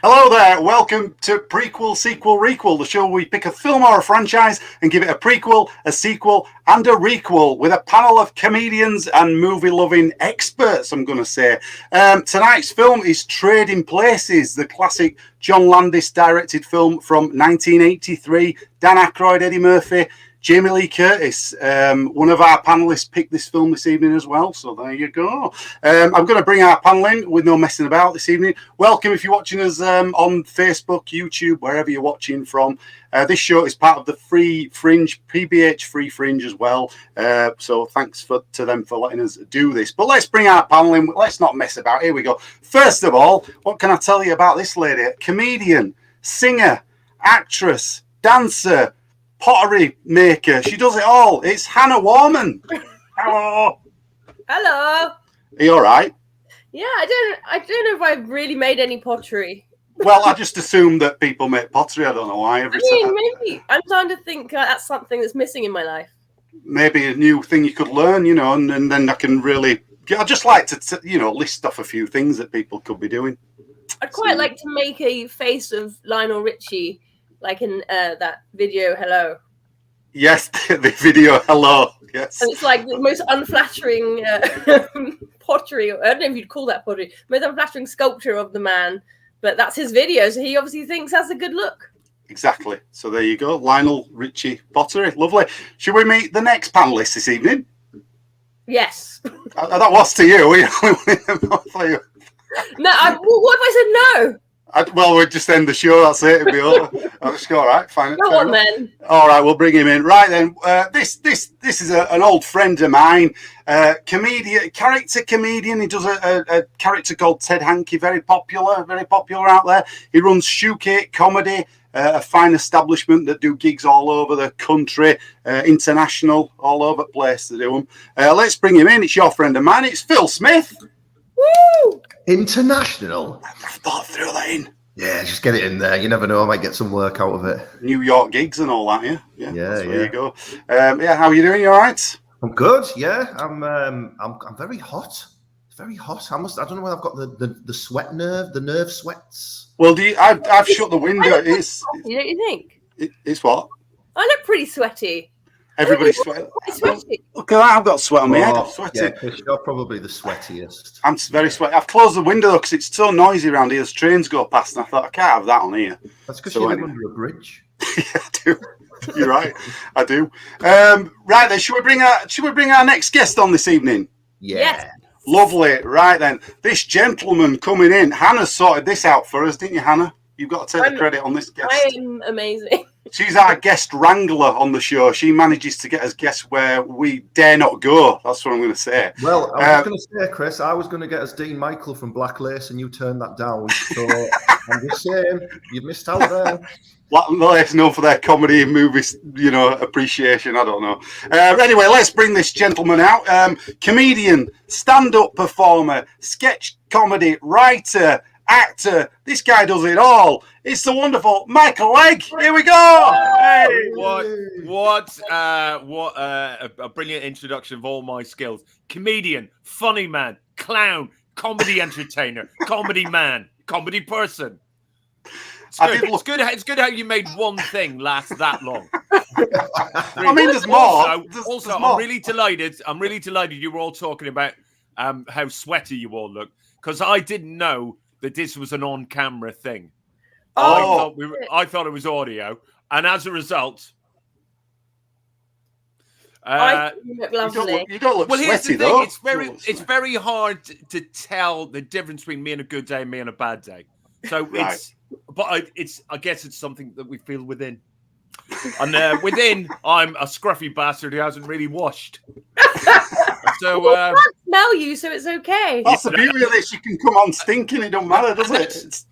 Hello there, welcome to Prequel, Sequel, Requel, the show where we pick a film or a franchise and give it a prequel, a sequel, and a requel with a panel of comedians and movie-loving experts, I'm going to say. Tonight's film is Trading Places, the classic John Landis directed film from 1983. Dan Aykroyd, Eddie Murphy, Jamie Lee Curtis. One of our panelists picked this film this evening as well, so there you go. I'm going to bring our panel in with no messing about this evening. Welcome if you're watching us on Facebook, YouTube, wherever you're watching from. This show is part of the Free Fringe, PBH Free Fringe as well. So thanks to them for letting us do this. But let's bring our panel in. Let's not mess about. Here we go. First of all, what can I tell you about this lady? Comedian, singer, actress, dancer, pottery maker. She does it all. It's Hannah Warman. Hello. Hello. Are you all right? Yeah, I don't know if I've really made any pottery. Well, I just assume that people make pottery. I don't know why. Maybe I'm starting to think that's something that's missing in my life. Maybe a new thing you could learn, and then I can really. I'd just like to, list off a few things that people could be doing. I'd quite like to make a face of Lionel Richie, like in that video, Hello. Yes, the video, Hello. Yes. And it's like the most unflattering pottery. I don't know if you'd call that pottery. Most unflattering sculpture of the man. But that's his video, so he obviously thinks that's a good look. Exactly. So there you go. Lionel Richie pottery. Lovely. Should we meet the next panelist this evening? Yes. That was to you. No, what if I said no? Well, we'll just end the show. That's it. It'll be over. I'll just go, all right, fine. Go on then. All right, we'll bring him in. Right then, this is an old friend of mine, character comedian. He does a character called Ted Hankey, very popular out there. He runs Shoecake Comedy, a fine establishment that do gigs all over the country, international, all over the place to do them. Let's bring him in. It's your friend of mine. It's Phil Smith. Woo! International. I thought I threw that in. Yeah, just get it in there. You never know, I might get some work out of it. New York gigs and all that, yeah. Yeah. There you go. How are you doing? You all right? I'm good. Yeah, I'm very hot. It's very hot. I don't know whether I've got the sweat nerve. The nerve sweats. Well, I've shut the window. Don't you think? It's what? I look pretty sweaty. Everybody's sweating. Sweaty. Look at that, I've got sweat on my head. I'm sweating. Yeah, Chris, you're probably the sweatiest. I'm very sweaty. I've closed the window because it's so noisy around here as trains go past, and I thought, I can't have that on here. That's because you live under a bridge. Yeah, I do. You're right. I do. Right then, should we bring our next guest on this evening? Yeah. Yes. Lovely. Right then, this gentleman coming in, Hannah sorted this out for us, didn't you, Hannah? You've got to take the credit on this guest. I am amazing. She's our guest wrangler on the show. She manages to get us guests where we dare not go. That's what I'm going to say. Well, I was going to say, Chris, I was going to get us Dean Michael from Black Lace, and you turned that down. So I'm just saying, you missed out there. Black Lace known for their comedy and movies, appreciation. I don't know. Anyway, let's bring this gentleman out. Comedian, stand-up performer, sketch comedy writer, actor. This guy does it all. It's the wonderful Michael Legge. Here we go. Hey. What a brilliant introduction of all my skills. Comedian, funny man, clown, comedy entertainer, comedy man, comedy person. It's good how you made one thing last that long. I mean, there's more. Also, I'm really delighted you were all talking about how sweaty you all look, because I didn't know that this was an on-camera thing. Oh, I thought it was audio, and as a result, I look lovely. you don't look well, here's sweaty, the thing. though. It's very hard to tell the difference between me and a good day and me and a bad day. So Right. I guess it's something that we feel within. And within, I'm a scruffy bastard who hasn't really washed. So I can't smell you, so it's okay. That's the beauty of this. You can come on stinking. It don't matter, does it?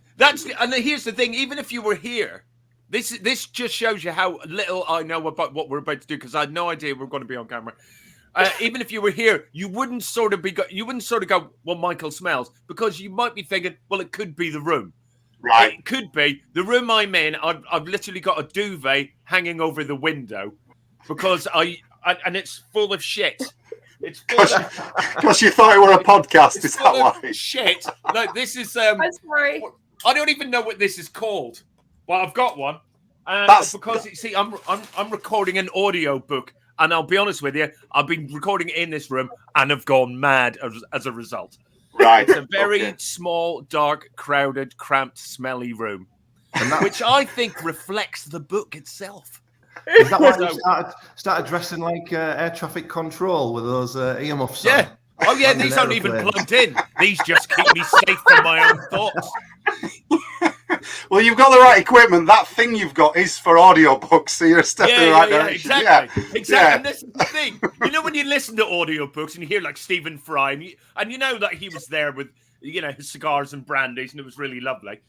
And here's the thing. Even if you were here, this just shows you how little I know about what we're about to do, because I had no idea we're going to be on camera. Even if you were here, you wouldn't sort of go, well, Michael smells, because you might be thinking, well, it could be the room. Right. It could be the room I'm in. I've literally got a duvet hanging over the window because and it's full of shit. It's because you thought it were a podcast. Is that why? Shit. Like this is. I'm sorry. I don't even know what this is called. Well, I've got one. Because you see, I'm recording an audio book, and I'll be honest with you, I've been recording it in this room, and have gone mad as a result. Right. It's a very small, dark, crowded, cramped, smelly room, which I think reflects the book itself. Is that why you started dressing like air traffic control with those earmuffs on? Yeah. Oh, yeah, these aren't even plugged in. These just keep me safe from my own thoughts. Well, you've got the right equipment. That thing you've got is for audiobooks, so you're stepping in the right direction. Exactly. Yeah. And this is the thing. You know, when you listen to audiobooks and you hear like Stephen Fry, and you know that he was there with, his cigars and brandies, and it was really lovely.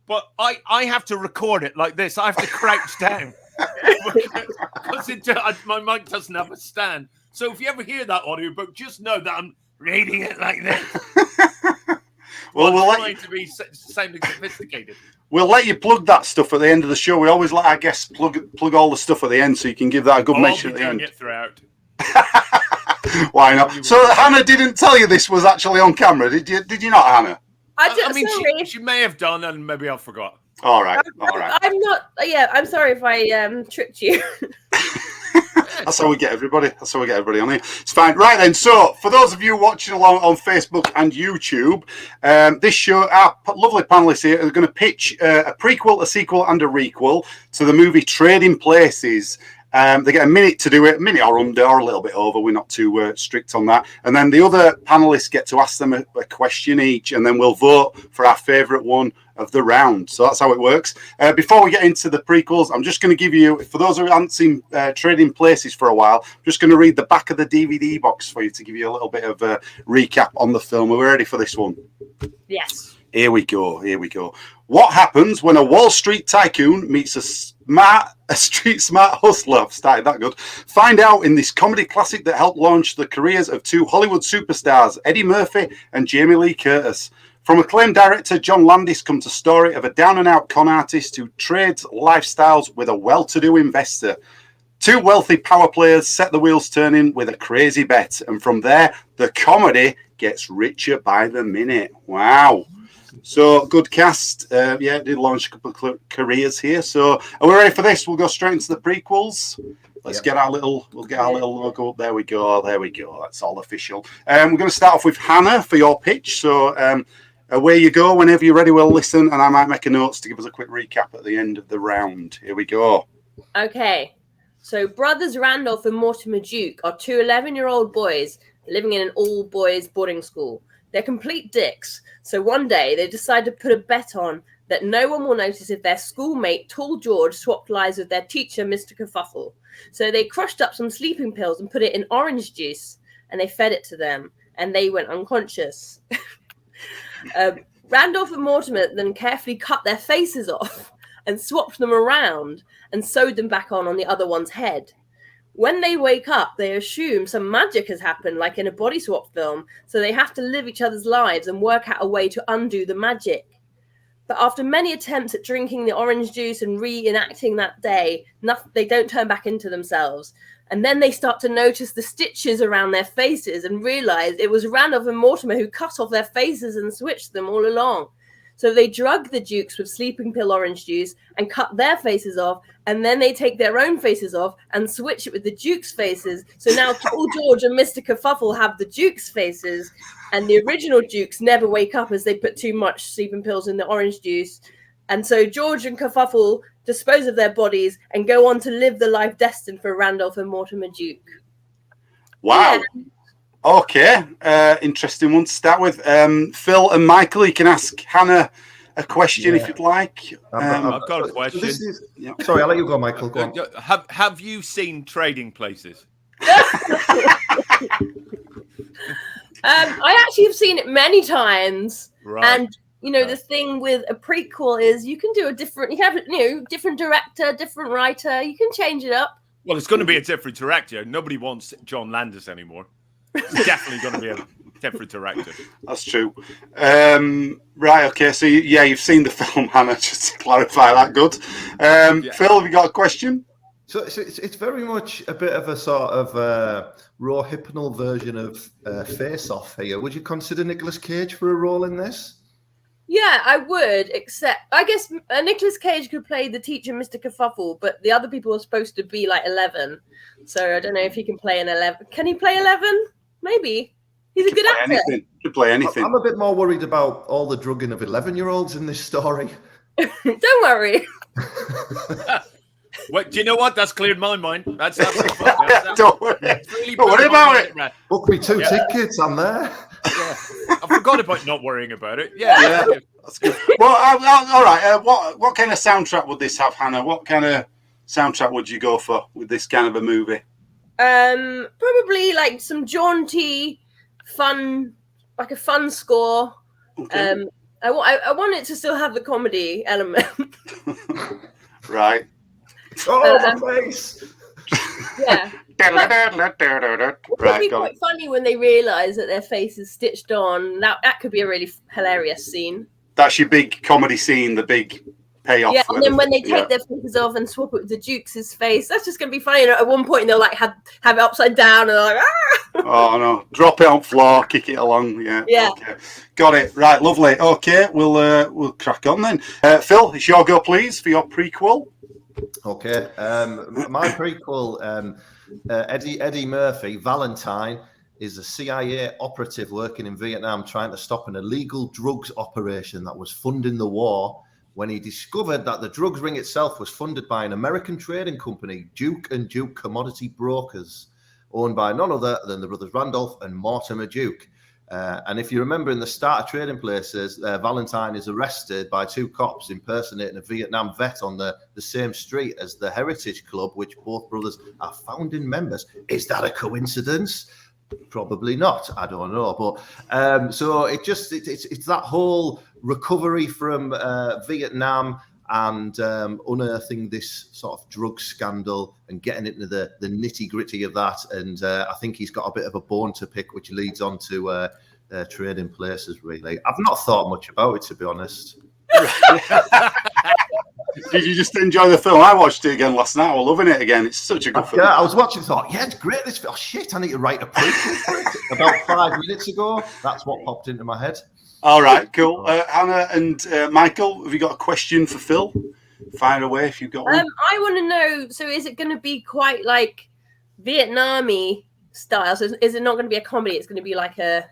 But I have to record it like this. I have to crouch down because my mic doesn't have a stand. So if you ever hear that audiobook, just know that I'm reading it like this. Well, we'll trying to be sounding sophisticated. We'll let you plug that stuff at the end of the show. We always let our guests plug all the stuff at the end, so you can give that a good mention at the end. It throughout. Why not? So Hannah didn't tell you this was actually on camera, did you not, Hannah? I mean, she may have done, and maybe I forgot. All right. I'm not. Yeah, I'm sorry if I tricked you. That's how we get everybody. On here. It's fine. Right then. So, for those of you watching along on Facebook and YouTube, this show, our lovely panelists here are going to pitch a prequel, a sequel, and a requel to the movie Trading Places. They get a minute to do it, a minute or under, or a little bit over. We're not too strict on that. And then the other panelists get to ask them a question each, and then we'll vote for our favourite one of the round. So that's how it works. Before we get into the prequels, I'm just going to give you, for those who haven't seen Trading Places for a while, I'm just going to read the back of the DVD box for you to give you a little bit of a recap on the film. Are we ready for this one? Yes. Here we go. What happens when a Wall Street tycoon meets a street smart hustler? I've started that good. Find out in this comedy classic that helped launch the careers of two Hollywood superstars, Eddie Murphy and Jamie Lee Curtis. From acclaimed director John Landis comes a story of a down-and-out con artist who trades lifestyles with a well-to-do investor. Two wealthy power players set the wheels turning with a crazy bet, and from there, the comedy gets richer by the minute. Wow. So, good cast. It did launch a couple of careers here. So, are we ready for this? We'll go straight into the prequels. Let's get our little logo up. There we go. That's all official. We're going to start off with Hannah for your pitch. So, away you go. Whenever you're ready, we'll listen, and I might make a notes to give us a quick recap at the end of the round. Here we go. Okay. So, brothers Randolph and Mortimer Duke are two 11-year-old boys living in an all-boys boarding school. They're complete dicks. So one day they decide to put a bet on that no one will notice if their schoolmate Tall George swapped lives with their teacher, Mr. Kerfuffle. So they crushed up some sleeping pills and put it in orange juice, and they fed it to them, and they went unconscious. Randolph and Mortimer then carefully cut their faces off and swapped them around and sewed them back on the other one's head. When they wake up, they assume some magic has happened, like in a body swap film, so they have to live each other's lives and work out a way to undo the magic. But after many attempts at drinking the orange juice and reenacting that day, they don't turn back into themselves. And then they start to notice the stitches around their faces and realize it was Randolph and Mortimer who cut off their faces and switched them all along. So they drug the Dukes with sleeping pill orange juice and cut their faces off, and then they take their own faces off and switch it with the Dukes' faces. So now Tall George and Mr. Kerfuffle have the Dukes' faces, and the original Dukes never wake up as they put too much sleeping pills in the orange juice. And so George and Kerfuffle dispose of their bodies and go on to live the life destined for Randolph and Mortimer Duke. Wow. Yeah. Okay, interesting one to start with. Phil and Michael, you can ask Hannah a question if you'd like. I've got a question. Sorry, I'll let you go, Michael. Go on. Have you seen Trading Places? I actually have seen it many times, right. And the thing with a prequel is you can do different director, different writer. You can change it up. Well, it's going to be a different director. Nobody wants John Landis anymore. It's definitely going to be a different director. That's true. Right, okay. So, you've seen the film, Hannah, just to clarify that. Good. Phil, have you got a question? So it's very much a bit of a sort of raw hypnal version of Face Off here. Would you consider Nicolas Cage for a role in this? Yeah, I would, except I guess Nicolas Cage could play the teacher, Mr. Kerfuffle, but the other people are supposed to be like 11. So I don't know if he can play an 11. Can he play 11? Maybe. He's a good actor. Anything. Could play anything. I'm a bit more worried about all the drugging of 11-year-olds in this story. Don't worry. Well, do you know what? That's cleared my mind. That's Don't worry. really Don't worry about it. Book me 2 tickets, I'm there. Yeah. I forgot about not worrying about it. Yeah. That's good. Well, all right. What kind of soundtrack would this have, Hannah? What kind of soundtrack would you go for with this kind of a movie? Probably like some jaunty, fun, like a fun score. Okay. I want it to still have the comedy element. Right. Oh, my face. Yeah. It would Right. be Got quite it. funny when they realise that their face is stitched on. That could be a really hilarious scene. That's your big comedy scene, the big payoff. Yeah, and then when they take their faces off and swap it with the Duke's face, that's just going to be funny. And at one point, they'll like have it upside down, and they're like, ah! Oh no! Drop it on floor, kick it along. Yeah. Yeah. Okay. Got it. Right. Lovely. Okay. We'll crack on then. Phil, it's your go, please, for your prequel. Okay. My prequel, Eddie Murphy, Valentine, is a CIA operative working in Vietnam trying to stop an illegal drugs operation that was funding the war when he discovered that the drugs ring itself was funded by an American trading company, Duke and Duke Commodity Brokers, owned by none other than the brothers Randolph and Mortimer Duke. And if you remember in the start of Trading Places, Valentine is arrested by 2 cops impersonating a Vietnam vet on the same street as the Heritage Club, which both brothers are founding members. Is that a coincidence? Probably not. I don't know. But so it's that whole recovery from Vietnam and unearthing this sort of drug scandal and getting into the nitty-gritty of that. And I think he's got a bit of a bone to pick, which leads on to Trading Places, really. I've not thought much about it, to be honest. Did you just enjoy the film? I watched it again last night. I'm loving it again. It's such a good film. Yeah, I was watching, thought, yeah, it's great. This film. Oh, shit, I need to write a prequel for it. About 5 minutes ago, that's what popped into my head. All right, cool. Hannah and Michael, have you got a question for Phil? Fire away if you've got one. I want to know, so is it going to be quite like Vietnam-y style? So is it not going to be a comedy? It's going to be like a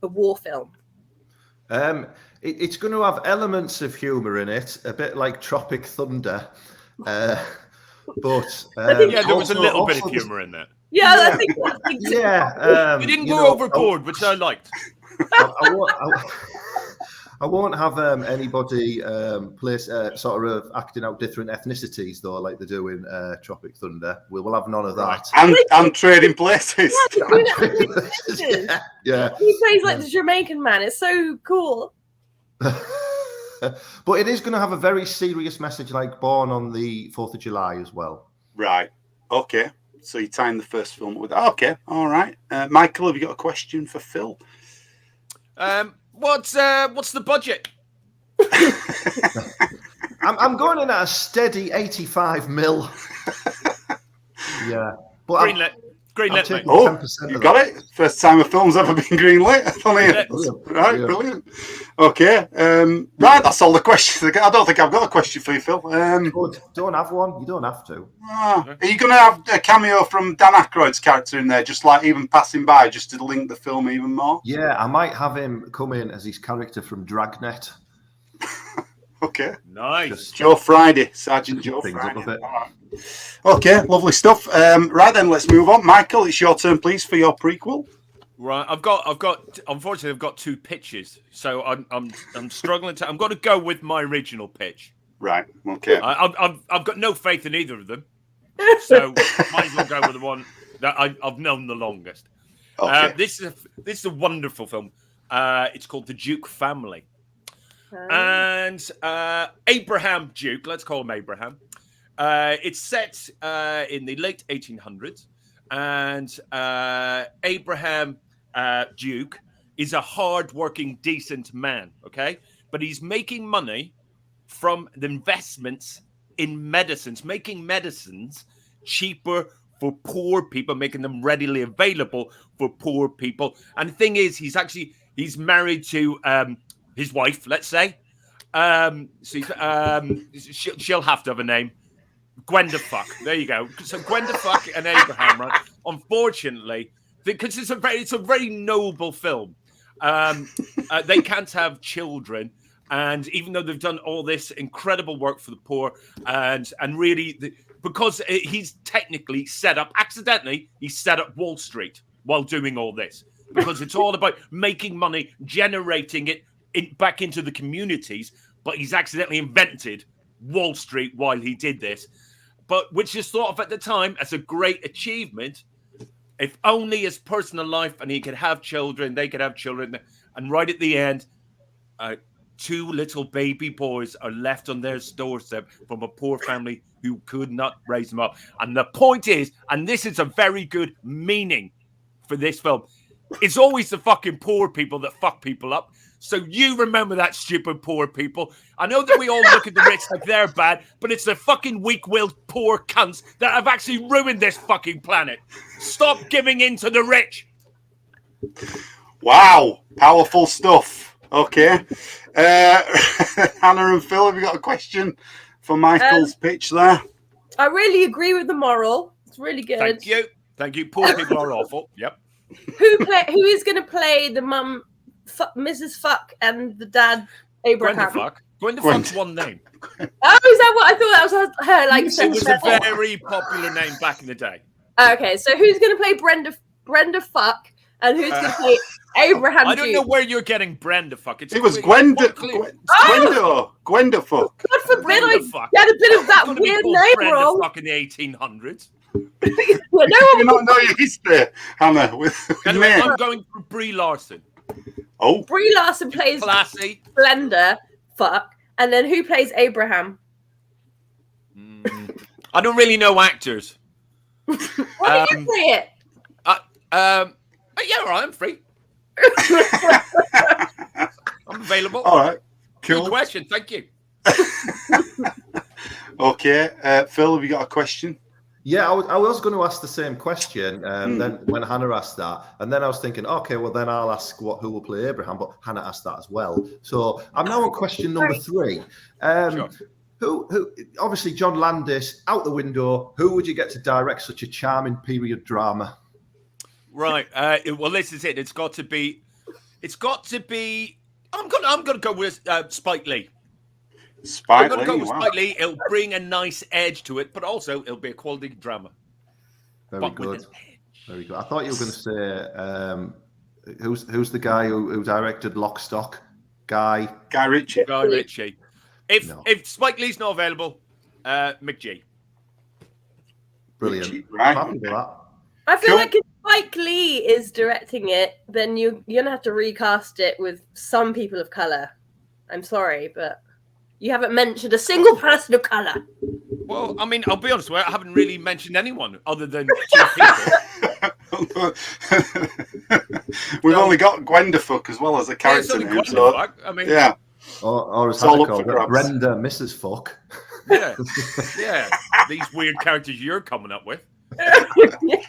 war film? It's going to have elements of humour in it, a bit like Tropic Thunder. But there was a little bit of humour in there. Yeah, I think so. Yeah. You didn't go overboard, which I liked. I won't have anybody sort of acting out different ethnicities, though, like they do in Tropic Thunder. We'll have none of that. And Trading Places. Yeah. He plays like the Jamaican man. It's so cool. But it is going to have a very serious message, like Born on the 4th of July as well. Right. Okay. So you timed the first film with that. Okay. All right. Michael, have you got a question for Phil? What's the budget? I'm going in at a steady 85 mil. Yeah. But Greenlit, mate. Oh, you got it. First time a film's ever been greenlit. Right, Yeah. Brilliant. Okay, right. That's all the questions. I don't think I've got a question for you, Phil. Good. Don't have one. You don't have to. Are you going to have a cameo from Dan Aykroyd's character in there, just like even passing by, just to link the film even more? Yeah, I might have him come in as his character from Dragnet. Okay. Nice. Joe Friday, Sergeant Joe Things Friday. up a bit. All right. Okay, lovely stuff. Right then, let's move on. Michael, it's your turn, please, for your prequel. Right, unfortunately, I've got 2 pitches, so I'm struggling to. I'm going to go with my original pitch. Right. Okay. I've got no faith in either of them, so might as well go with the one that I've known the longest. Okay. This is a wonderful film. It's called The Duke Family, and Abraham Duke. Let's call him Abraham. It's set in the late 1800s, and Abraham Duke is a hard-working, decent man, okay? But he's making money from the investments in medicines, making medicines cheaper for poor people, making them readily available for poor people. And the thing is, he's married to his wife, let's say. She'll have to have a name. Gwenda Fuck. There you go. So Gwenda Fuck and Abraham, right? Unfortunately, because it's a very noble film. They can't have children, and even though they've done all this incredible work for the poor, and really because he's technically accidentally set up Wall Street while doing all this, because it's all about making money, generating it back into the communities, but he's accidentally invented Wall Street while he did this, but which is thought of at the time as a great achievement. If only his personal life, and he could have children, they could have children, and right at the end, 2 little baby boys are left on their doorstep from a poor family who could not raise them up. And the point is, and this is a very good meaning for this film, it's always the fucking poor people that fuck people up. So you remember that, stupid poor people. I know that we all look at the rich like they're bad, but it's the fucking weak-willed poor cunts that have actually ruined this fucking planet. Stop giving in to the rich. Wow, powerful stuff. Okay. Hannah and Phil, have you got a question for Michael's pitch there? I really agree with the moral. It's really good. Thank you. Thank you. Poor people are awful. Yep. Who is going to play the mum, Mrs. Fuck, and the dad, Abraham? Gwenda Fuck. Gwenda Fuck's one name. Oh, is that what I thought that was her? Like, It was a very popular name back in the day. Okay, so who's going to play Brenda Fuck, and who's going to play Abraham? I don't know where you're getting Brenda Fuck. It was Gwenda. Gwenda Fuck. God forbid I Fuck. get a bit of that Gonna be weird called name Brenda wrong. Fuck in the 1800s. Well, no You one not know your history, Hannah. With Anyway, me. I'm going for Brie Larson. Oh, Brie Larson plays Classy. Blender Fuck, and then who plays Abraham? I don't really know actors. Why did you say it? Yeah, all right, I'm free. I'm available. all right. Good Cool. question. Thank you. Okay. Phil, have you got a question? Yeah, I was going to ask the same question then when Hannah asked that, and then I was thinking, okay, well then I'll ask who will play Abraham, but Hannah asked that as well. So I'm now on question number 3. Sure. Who? Obviously, John Landis out the window. Who would you get to direct such a charming period drama? Right. Well, this is it. It's got to be. I'm gonna go with Spike Lee. Spike I'm gonna go Lee. with Wow. Spike Lee. It'll bring a nice edge to it, but also it'll be a quality drama. Very But with good. an edge. Very good. I thought you were going to say who's the guy who directed Lock, Stock? Guy Ritchie. Guy Ritchie. No. If Spike Lee's not available, McG. Brilliant. Ritchie, right. I'm happy with that. I feel Cool. like if Spike Lee is directing it, then you're gonna have to recast it with some people of color. I'm sorry, but you haven't mentioned a single person of color. Well, I mean, I'll be honest with you, I haven't really mentioned anyone other than 2 people. We've only got Gwenda Fuck as well as a Yeah, it's character only name. Gwenda So, Fuck. I mean, yeah. Or as It's all Hannah up for called it, grabs. Brenda Mrs. Fuck. yeah. These weird characters you're coming up with.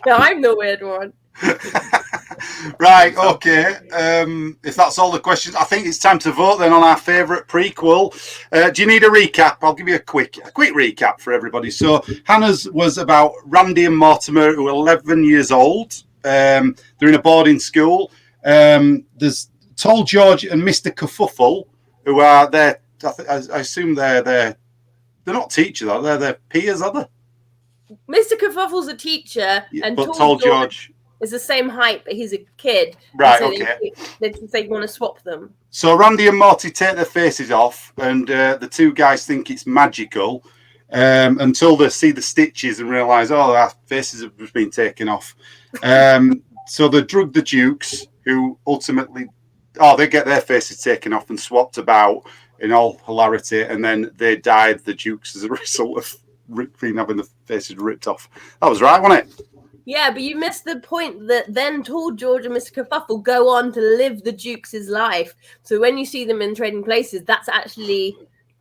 I'm the weird one. Right, okay. If that's all the questions, I think it's time to vote then on our favourite prequel. Do you need a recap? I'll give you a quick recap for everybody. So Hannah's was about Randy and Mortimer, who are 11 years old. They're in a boarding school. There's Tall George and Mr. Kerfuffle, who are there. I assume they're not teachers, are they? They're their peers, are they? Mr. Kerfuffle's a teacher, Yeah, and but Tall George. is the same height, but he's a kid. Right, And okay. They want to swap them. So Randy and Morty take their faces off, and the 2 guys think it's magical until they see the stitches and realise, oh, our faces have just been taken off. So they drug the Dukes, who ultimately, they get their faces taken off and swapped about in all hilarity, and then they died, the Dukes, as a result of having the faces ripped off. That was right, wasn't it? Yeah, but you missed the point that then Tall George and Mr. Kerfuffle go on to live the Dukes' life. So when you see them in Trading Places, that's actually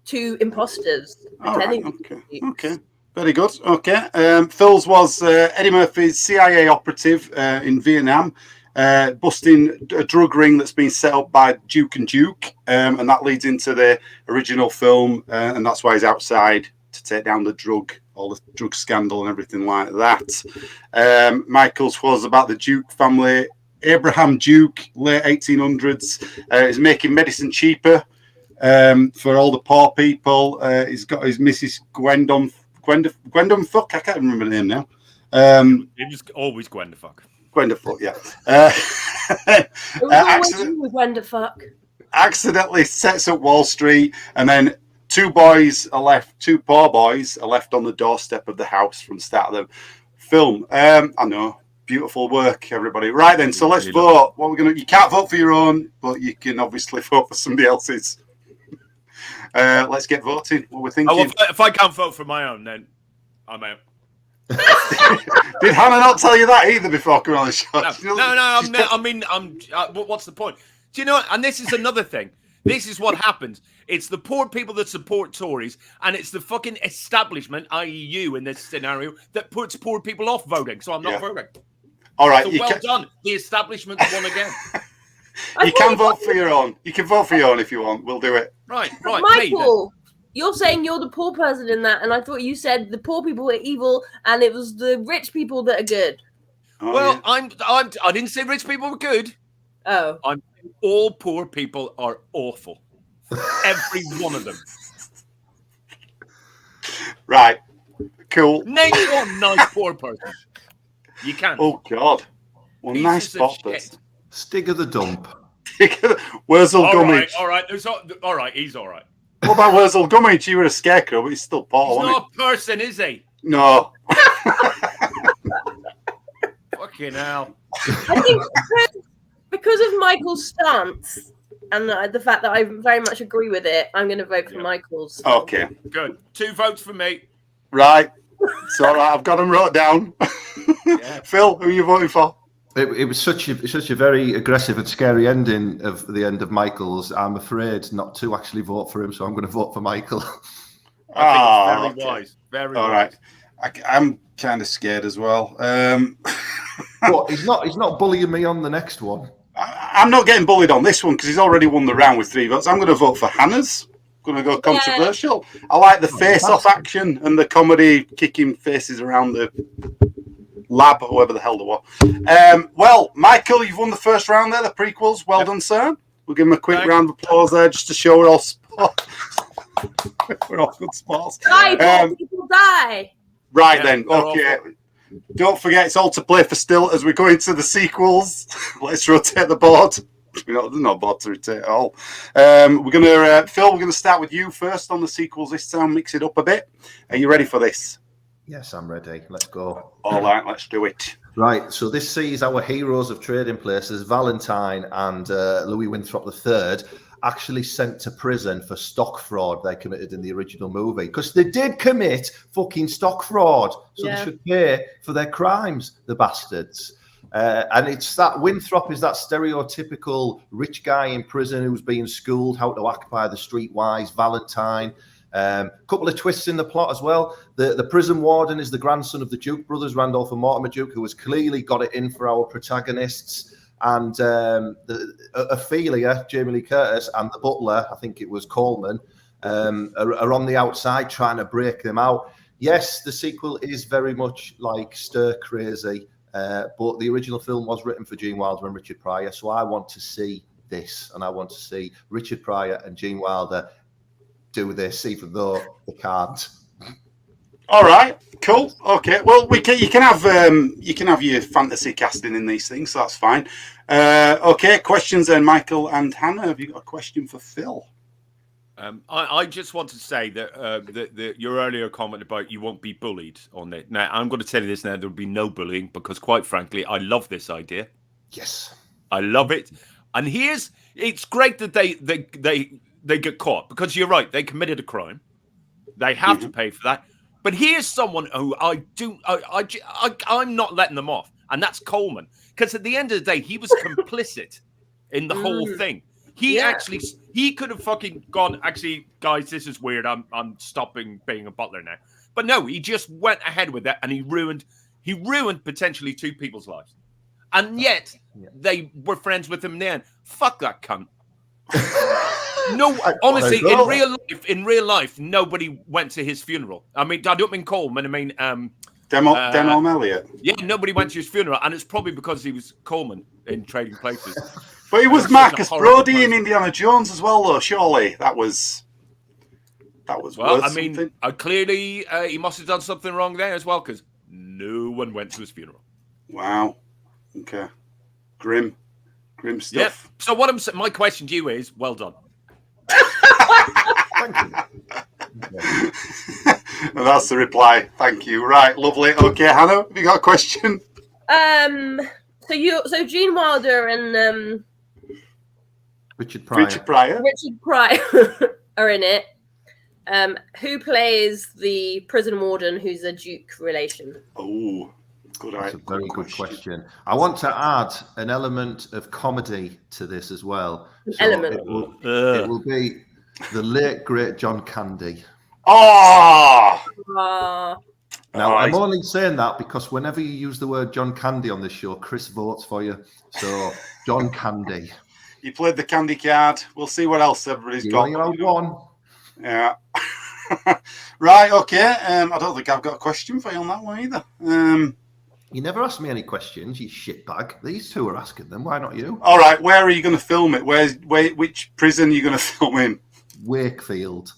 2 imposters. All right, pretending to be okay, Dukes. okay. Very good. Okay. Phil's was Eddie Murphy's CIA operative in Vietnam. busting a drug ring that's been set up by Duke and Duke, and that leads into the original film, and that's why he's outside to take down the drug, all the drug scandal and everything like that. Michael's was about the Duke family. Abraham Duke, late 1800s, is making medicine cheaper for all the poor people. He's got his Mrs. Gwendon Fuck, I can't remember the name now. It was always Gwendafuck. Gwendafuck, yeah. It was always you with Wenderfuck. Accidentally sets up Wall Street, and then two poor boys are left on the doorstep of the house from the start of the film. I know. Beautiful work, everybody. Right then, so let's vote. What we're gonna? You can't vote for your own, but you can obviously vote for somebody else's. Let's get voting. What we're thinking. Oh, well, if I can't vote for my own, then I'm out. Did Hannah not tell you that either before coming on the show? No. What's the point? Do you know what? And this is another thing. This is what happens. It's the poor people that support Tories, and it's the fucking establishment, i.e. you in this scenario, that puts poor people off voting. So I'm not voting. All right. So well done. The establishment's won again. You can vote for your own. You can vote for your own if you want. We'll do it. Right. Michael, you're saying you're the poor person in that, and I thought you said the poor people are evil, and it was the rich people that are good. Oh, well, yeah. I didn't say rich people were good. Oh. All poor people are awful. Every one of them. Right. Cool. Name one nice poor person. You can't. Oh, God. Well, Pieces nice of spot. shit. Stig of the dump. Wurzel Gummidge. All right. All right. He's all right. What about Wurzel Gummidge? You were a scarecrow, but he's still Paul. He's not a person, is he? No. Fucking hell. I think because of Michael's stance and the fact that I very much agree with it, I'm going to vote for Michael's. Okay. Good. 2 votes for me. Right. It's all right. I've got them wrote down. Phil, who are you voting for? It was such a very aggressive and scary ending of the end of Michael's. I'm afraid not to actually vote for him, so I'm going to vote for Michael. I think it's very wise. Very all wise. Right. I'm kind of scared as well. What? He's not bullying me on the next one. I'm not getting bullied on this one because he's already won the round with 3 votes. I'm going to vote for Hannah's. Going to go controversial. Yeah. I like the face-off action and the comedy kicking faces around the lab or whoever the hell they were. Well, Michael, you've won the first round there, the prequels. Well done, sir. We'll give him a quick round of applause there just to show we're all sports. We're all good sports. People die. Right then, okay. Don't forget, it's all to play for still as we go into the sequels. Let's rotate the board. There's no board to rotate at all. We're gonna, Phil. We're gonna start with you first on the sequels this time. Mix it up a bit. Are you ready for this? Yes, I'm ready. Let's go. All right, let's do it. Right. So this sees our heroes of trading places, Valentine and Louis Winthrop III, actually sent to prison for stock fraud they committed in the original movie, because they did commit fucking stock fraud, so they should pay for their crimes, the bastards. And it's that Winthrop is that stereotypical rich guy in prison who's being schooled how to act by the streetwise Valentine. Couple of twists in the plot as well. The prison warden is the grandson of the Duke brothers, Randolph and Mortimer Duke, who has clearly got it in for our protagonists. And Ophelia, Jamie Lee Curtis, and the butler, I think it was Coleman, are on the outside trying to break them out. Yes, the sequel is very much like stir crazy, but the original film was written for Gene Wilder and Richard Pryor, so I want to see this, and I want to see Richard Pryor and Gene Wilder do this, even though they can't. All right, cool. Okay, well, you can have your fantasy casting in these things, so that's fine. Okay, questions then, Michael and Hannah. Have you got a question for Phil? I just want to say that your earlier comment about you won't be bullied on it. Now, I'm going to tell you this now: there will be no bullying because, quite frankly, I love this idea. Yes, I love it, and it's great that they get caught, because you're right, they committed a crime, they have to pay for that. But here's someone who I'm not letting them off, and that's Coleman, because at the end of the day, he was complicit in the whole thing. He could have fucking gone, actually, guys, this is weird, I'm stopping being a butler now. But no, he just went ahead with that, and he ruined potentially 2 people's lives. and yet they were friends with him in the end. Fuck that cunt. No, honestly, in real life, nobody went to his funeral. I mean, I don't mean Coleman. I mean, Denholm Elliott. Yeah, nobody went to his funeral, and it's probably because he was Coleman in Trading Places. But he was Marcus Brody in Indiana Jones as well, though. Surely that was. Well, I mean, something. Clearly he must have done something wrong there as well, because no one went to his funeral. Wow. Okay. Grim stuff. Yep. So my question to you is, well done. Thank you. And that's the reply. Thank you. Right, lovely. Okay, Hannah, have you got a question? So Gene Wilder and Richard Pryor are in it. Who plays the prison warden who's a Duke relation? Oh, good. That's a very good question. I want to add an element of comedy to this as well. It will be the late great John Candy. Oh! Now, I'm only saying that because whenever you use the word John Candy on this show, Chris votes for you. So, John Candy. You played the candy card. We'll see what else everybody's got. You're one. Yeah. Right, okay. I don't think I've got a question for you on that one either. You never asked me any questions, you shitbag. These two are asking them. Why not you? All right, where are you going to film it? Which prison are you going to film in? Wakefield.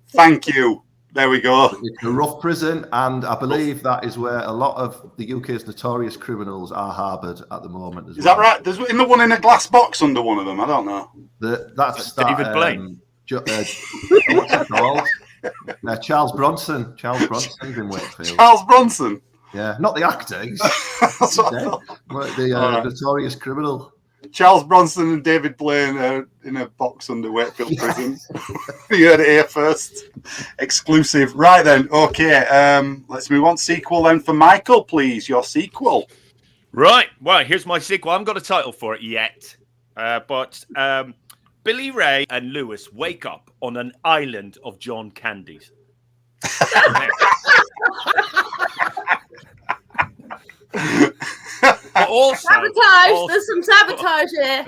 Thank you. There we go. It's a rough prison, and I believe that is where a lot of the UK's notorious criminals are harboured at the moment as well. Is that right? There's the one in a glass box under one of them. I don't know. That's David Blaine. What's it called? Charles Bronson. Charles Bronson's in Wakefield. Charles Bronson? Yeah, not the actor. He's dead. The notorious criminal. Charles Bronson and David Blaine are in a box under Wakefield prison. You heard it here first. Exclusive. Right then. Okay. Let's move on. Sequel then for Michael, please. Your sequel. Right. Well, here's my sequel. I haven't got a title for it yet. But Billy Ray and Lewis wake up on an island of John Candies. But also, sabotage. There's some sabotage here.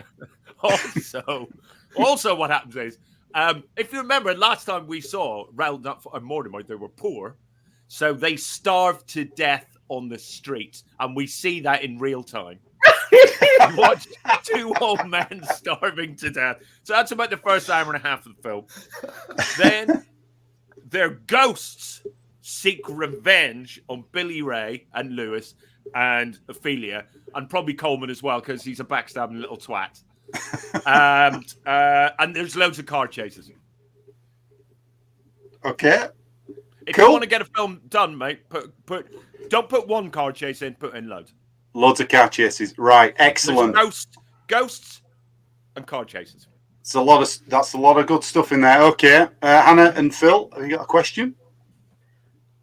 Also, what happens is, if you remember, last time we saw Round Up and Mortimer, they were poor, so they starved to death on the streets, and we see that in real time. You watch two old men starving to death. So that's about the first hour and a half of the film. Then their ghosts seek revenge on Billy Ray and Lewis and Ophelia, and probably Coleman as well, because he's a backstabbing little twat. And there's loads of car chases. Okay. If you want to get a film done, mate, don't put one car chase in, put in loads. Loads of car chases. Right, excellent. Ghosts and car chases. That's a lot of good stuff in there. Okay. Hannah and Phil, have you got a question?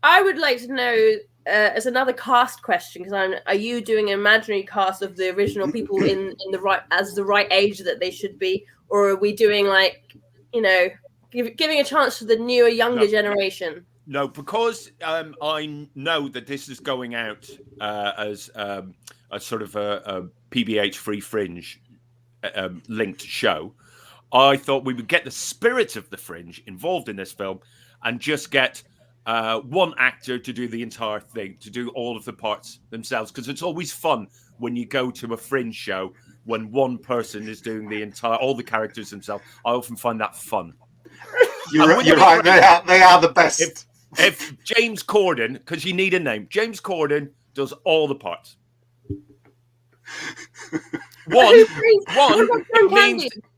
I would like to know, as another cast question, because are you doing an imaginary cast of the original people in the right age that they should be, or are we doing giving a chance to the newer, younger generation? No, because I know that this is going out as a sort of a PBH Free Fringe linked show. I thought we would get the spirit of the Fringe involved in this film and just get one actor to do the entire thing, to do all of the parts themselves, because it's always fun when you go to a Fringe show when one person is doing all the characters themselves. I often find that fun. You're right. They are the best. If James Corden, because you need a name, James Corden does all the parts.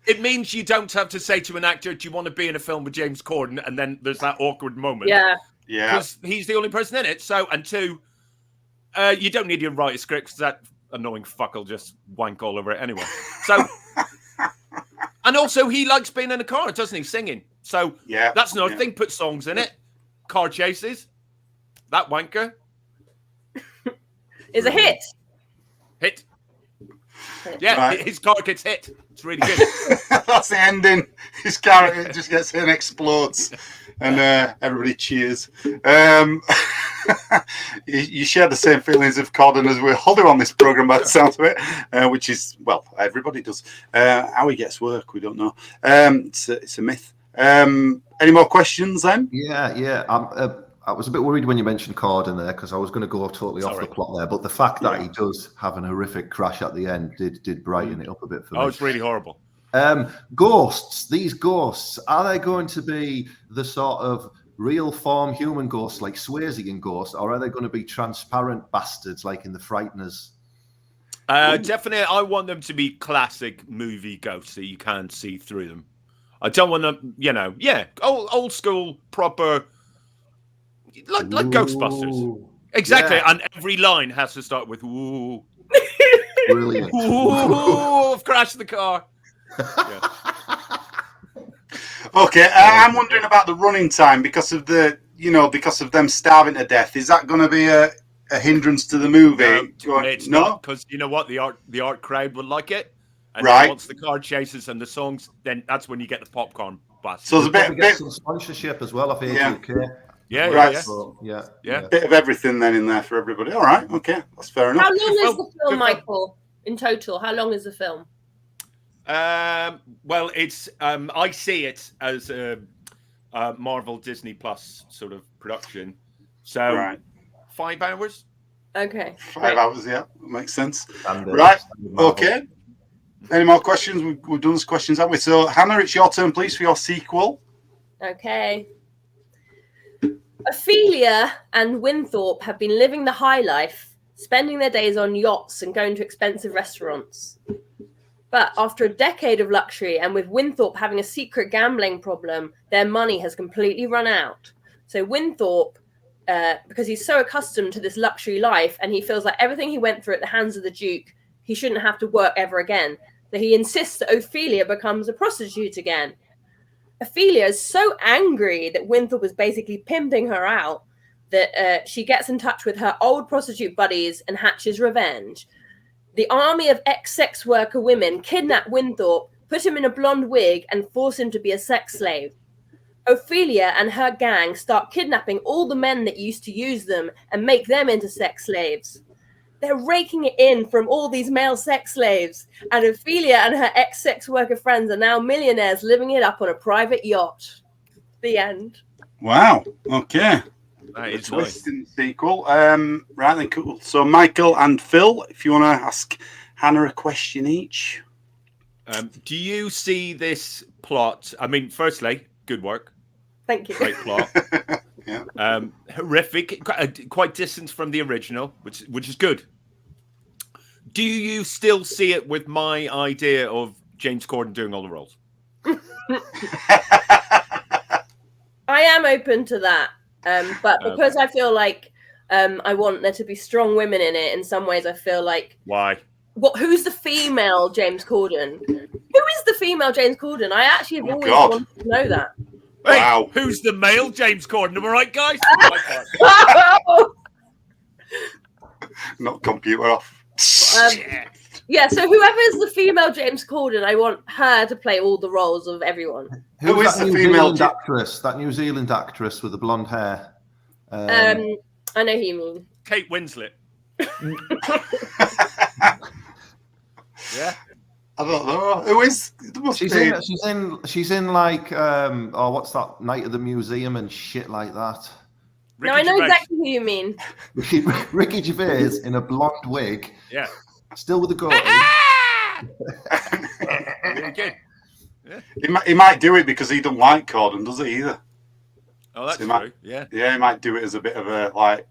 It means you don't have to say to an actor, "Do you want to be in a film with James Corden?" And then there's that awkward moment. Yeah. Because he's the only person in it. So, and two, you don't need to write a script because that annoying fuck will just wank all over it anyway. So, and also he likes being in a car, doesn't he? Singing. So that's another thing. Put songs in it. Car chases. That wanker is a hit. Hit. Yeah, right. His car gets hit. It's really good. That's the ending. His car just gets hit and explodes. and everybody cheers. You share the same feelings of Corden as we all do on this program, by the sounds of it, which is, well, everybody does. How he gets work, we don't know. It's a myth. Any more questions then? Yeah. I was a bit worried when you mentioned Corden there because I was going to go totally off the plot there. But the fact that he does have an horrific crash at the end did brighten it up a bit for me. Oh, it's really horrible. Ghosts. These ghosts, are they going to be the sort of real form human ghosts like Swayze in Ghost, or are they going to be transparent bastards like in The Frighteners? Definitely, I want them to be classic movie ghosts that you can't see through them. I don't want them, old school, proper, like Ghostbusters. Exactly, and every line has to start with "ooh." Brilliant. Ooh, I've crashed the car. Yeah. Okay, I'm wondering about the running time because of them starving to death. Is that going to be a hindrance to the movie? No, because you know what, the art crowd would like it, and right. Then once the car chases and the songs, then that's when you get the popcorn blast. So there's a bit some sponsorship as well. I think. Yeah. Bit of everything then in there for everybody. All right, okay, that's fair enough. How long is the film, Michael? In total, how long is the film? Well, it's I see it as a Marvel Disney Plus sort of production. So 5 hours. Okay. 5 hours, yeah, makes sense. Right. Okay. Any more questions? We've done these questions, haven't we? So, Hannah, it's your turn, please, for your sequel. Okay. Ophelia and Winthorpe have been living the high life, spending their days on yachts and going to expensive restaurants. But after a decade of luxury and with Winthorpe having a secret gambling problem, their money has completely run out. So Winthorpe, because he's so accustomed to this luxury life and he feels like everything he went through at the hands of the Duke, he shouldn't have to work ever again. So he insists that Ophelia becomes a prostitute again. Ophelia is so angry that Winthorpe is basically pimping her out that she gets in touch with her old prostitute buddies and hatches revenge. The army of ex-sex worker women kidnap Winthorpe, put him in a blonde wig, and force him to be a sex slave. Ophelia and her gang start kidnapping all the men that used to use them and make them into sex slaves. They're raking it in from all these male sex slaves, and Ophelia and her ex-sex worker friends are now millionaires living it up on a private yacht. The end. Wow. Okay. That is twist in the sequel. Right then, cool. So, Michael and Phil, if you want to ask Hannah a question each. Do you see this plot? I mean, firstly, good work. Thank you. Great plot. Yeah. Horrific, quite distant from the original, which is good. Do you still see it with my idea of James Corden doing all the roles? I am open to that, but because I feel like I want there to be strong women in it, in some ways I feel like... Why? Who's the female James Corden? Who is the female James Corden? I actually have always wanted to know that. Hey, wow. Who's the male James Corden? Am I right, guys? Not computer off. Yeah, so whoever is the female James Corden, I want her to play all the roles of everyone. Who is the female actress? That New Zealand actress with the blonde hair. I know who you mean. Kate Winslet. Yeah. I don't know. Who is? She's in like what's that, Night of the Museum and shit like that. I know exactly who you mean. Ricky Gervais in a blonde wig. Yeah. Still with a goatee. Really good. Yeah. He might do it because he doesn't like Corden, does he either? Oh, that's so true. Yeah, he might do it as a bit of a like,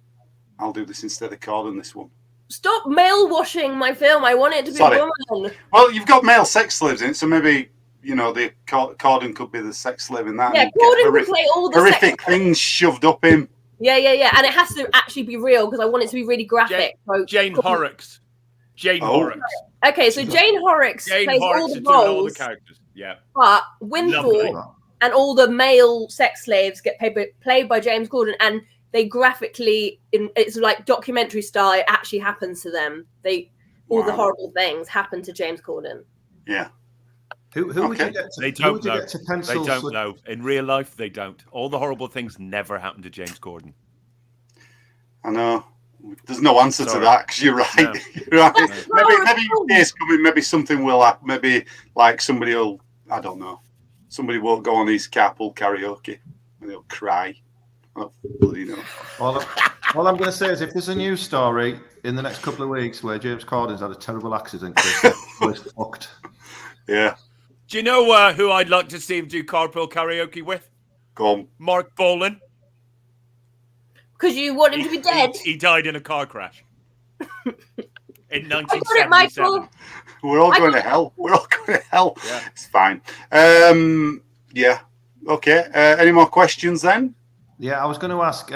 I'll do this instead of Corden, this one. Stop male washing my film. I want it to be a woman. Well, you've got male sex slaves in it, so maybe the Corden could be the sex slave in that. Yeah, Corden could play all the horrific things shoved up him. Yeah, and it has to actually be real because I want it to be really graphic. Jane Horrocks. Horrocks. Okay, so Jane Horrocks plays all the roles. All the characters. Yeah. But Winthorpe and all the male sex slaves get played by James Corden, and they graphically, it's like documentary style, it actually happens to them. All the horrible things happen to James Corden. Yeah. Who would you Okay. get to, They who would don't you know. get to They pencil? don't know. In real life, they don't. All the horrible things never happen to James Corden. I know. There's no answer Sorry. to that because you're right. No. You're right. No. Maybe days coming. Maybe something will happen. Maybe like somebody will. I don't know. Somebody won't go on his carpool karaoke and they'll cry. Oh, bloody no. All I'm going to say is, if there's a news story in the next couple of weeks where James Corden's had a terrible accident, Chris, he's fucked. Yeah. Do you know who I'd like to see him do carpool karaoke with? Go on. Mark Bolan. Because you want him to be dead. He died in a car crash in I got it, Michael. 1977. We're all going to hell. We're all going to hell. Yeah. It's fine. Yeah. Okay. Any more questions then? Yeah, I was going to ask,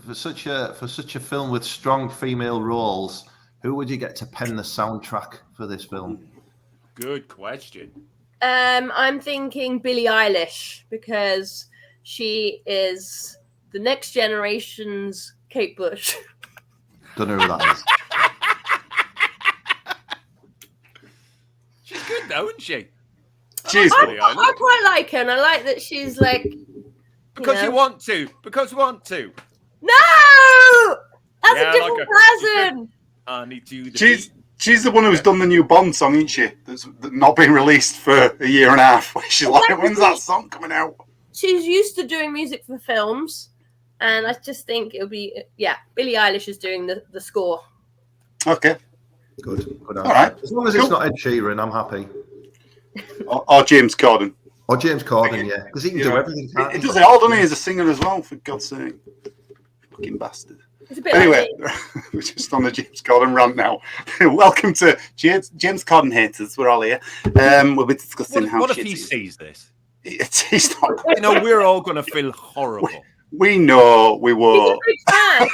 for such a film with strong female roles, who would you get to pen the soundtrack for this film? Good question. I'm thinking Billie Eilish because she is the next generation's Kate Bush. Don't know who that is. She's good though, isn't she? Cheers. I quite like her, and I like that she's like. Because you want to. Because you want to. No! That's Yeah, a I different like her. person. I need to. She's the one who's done the new Bond song, isn't she? That's not been released for a year and a half. She's like, when's that song coming out? She's used to doing music for films, and I just think it'll be Billie Eilish is doing the score. Okay. Good. All right. As long as it's not Ed Sheeran, I'm happy. Or James Corden. Or James Corden, yeah, because he can do everything. He does it all, doesn't he? As a singer as well, for God's sake. Fucking bastard. It's a bit Anyway, like we're just on the James Corden rant now. Welcome to James Corden haters. We're all here. We'll be discussing how What if shit he is. sees this? He's not. You know, we're all going to feel horrible. We know we he's a won't. big fan.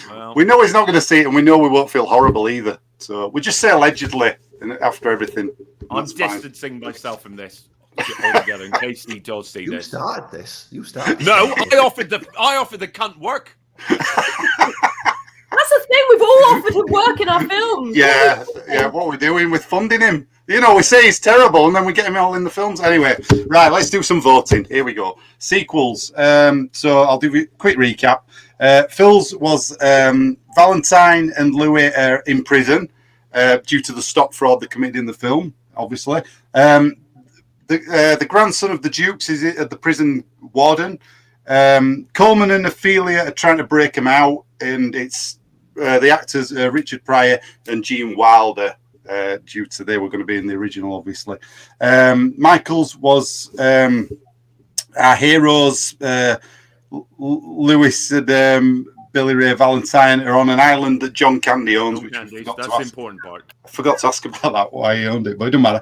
Well, We know he's not going to see it, and we know we won't feel horrible either. So we just say allegedly after everything. I'm That's fine. distancing myself from this altogether in case he does see You this. started this. You started. No, I offered the cunt work. That's the thing. We've all offered him work in our films. Yeah. What we're doing with funding him. You know, we say he's terrible, and then we get him all in the films. Anyway, right, let's do some voting. Here we go. Sequels. So I'll do a quick recap. Phil's was Valentine and Louis are in prison due to the stock fraud they committed in the film, obviously. The grandson of the Dukes is the prison warden. Coleman and Ophelia are trying to break him out, and it's the actors Richard Pryor and Gene Wilder, due to they were going to be in the original, obviously. Michael's was our heroes, Lewis and Billy Ray Valentine, are on an island that John Candy owns. Which Candies, I forgot that's to the ask. important part. I forgot to ask about that, why he owned it, but it doesn't matter.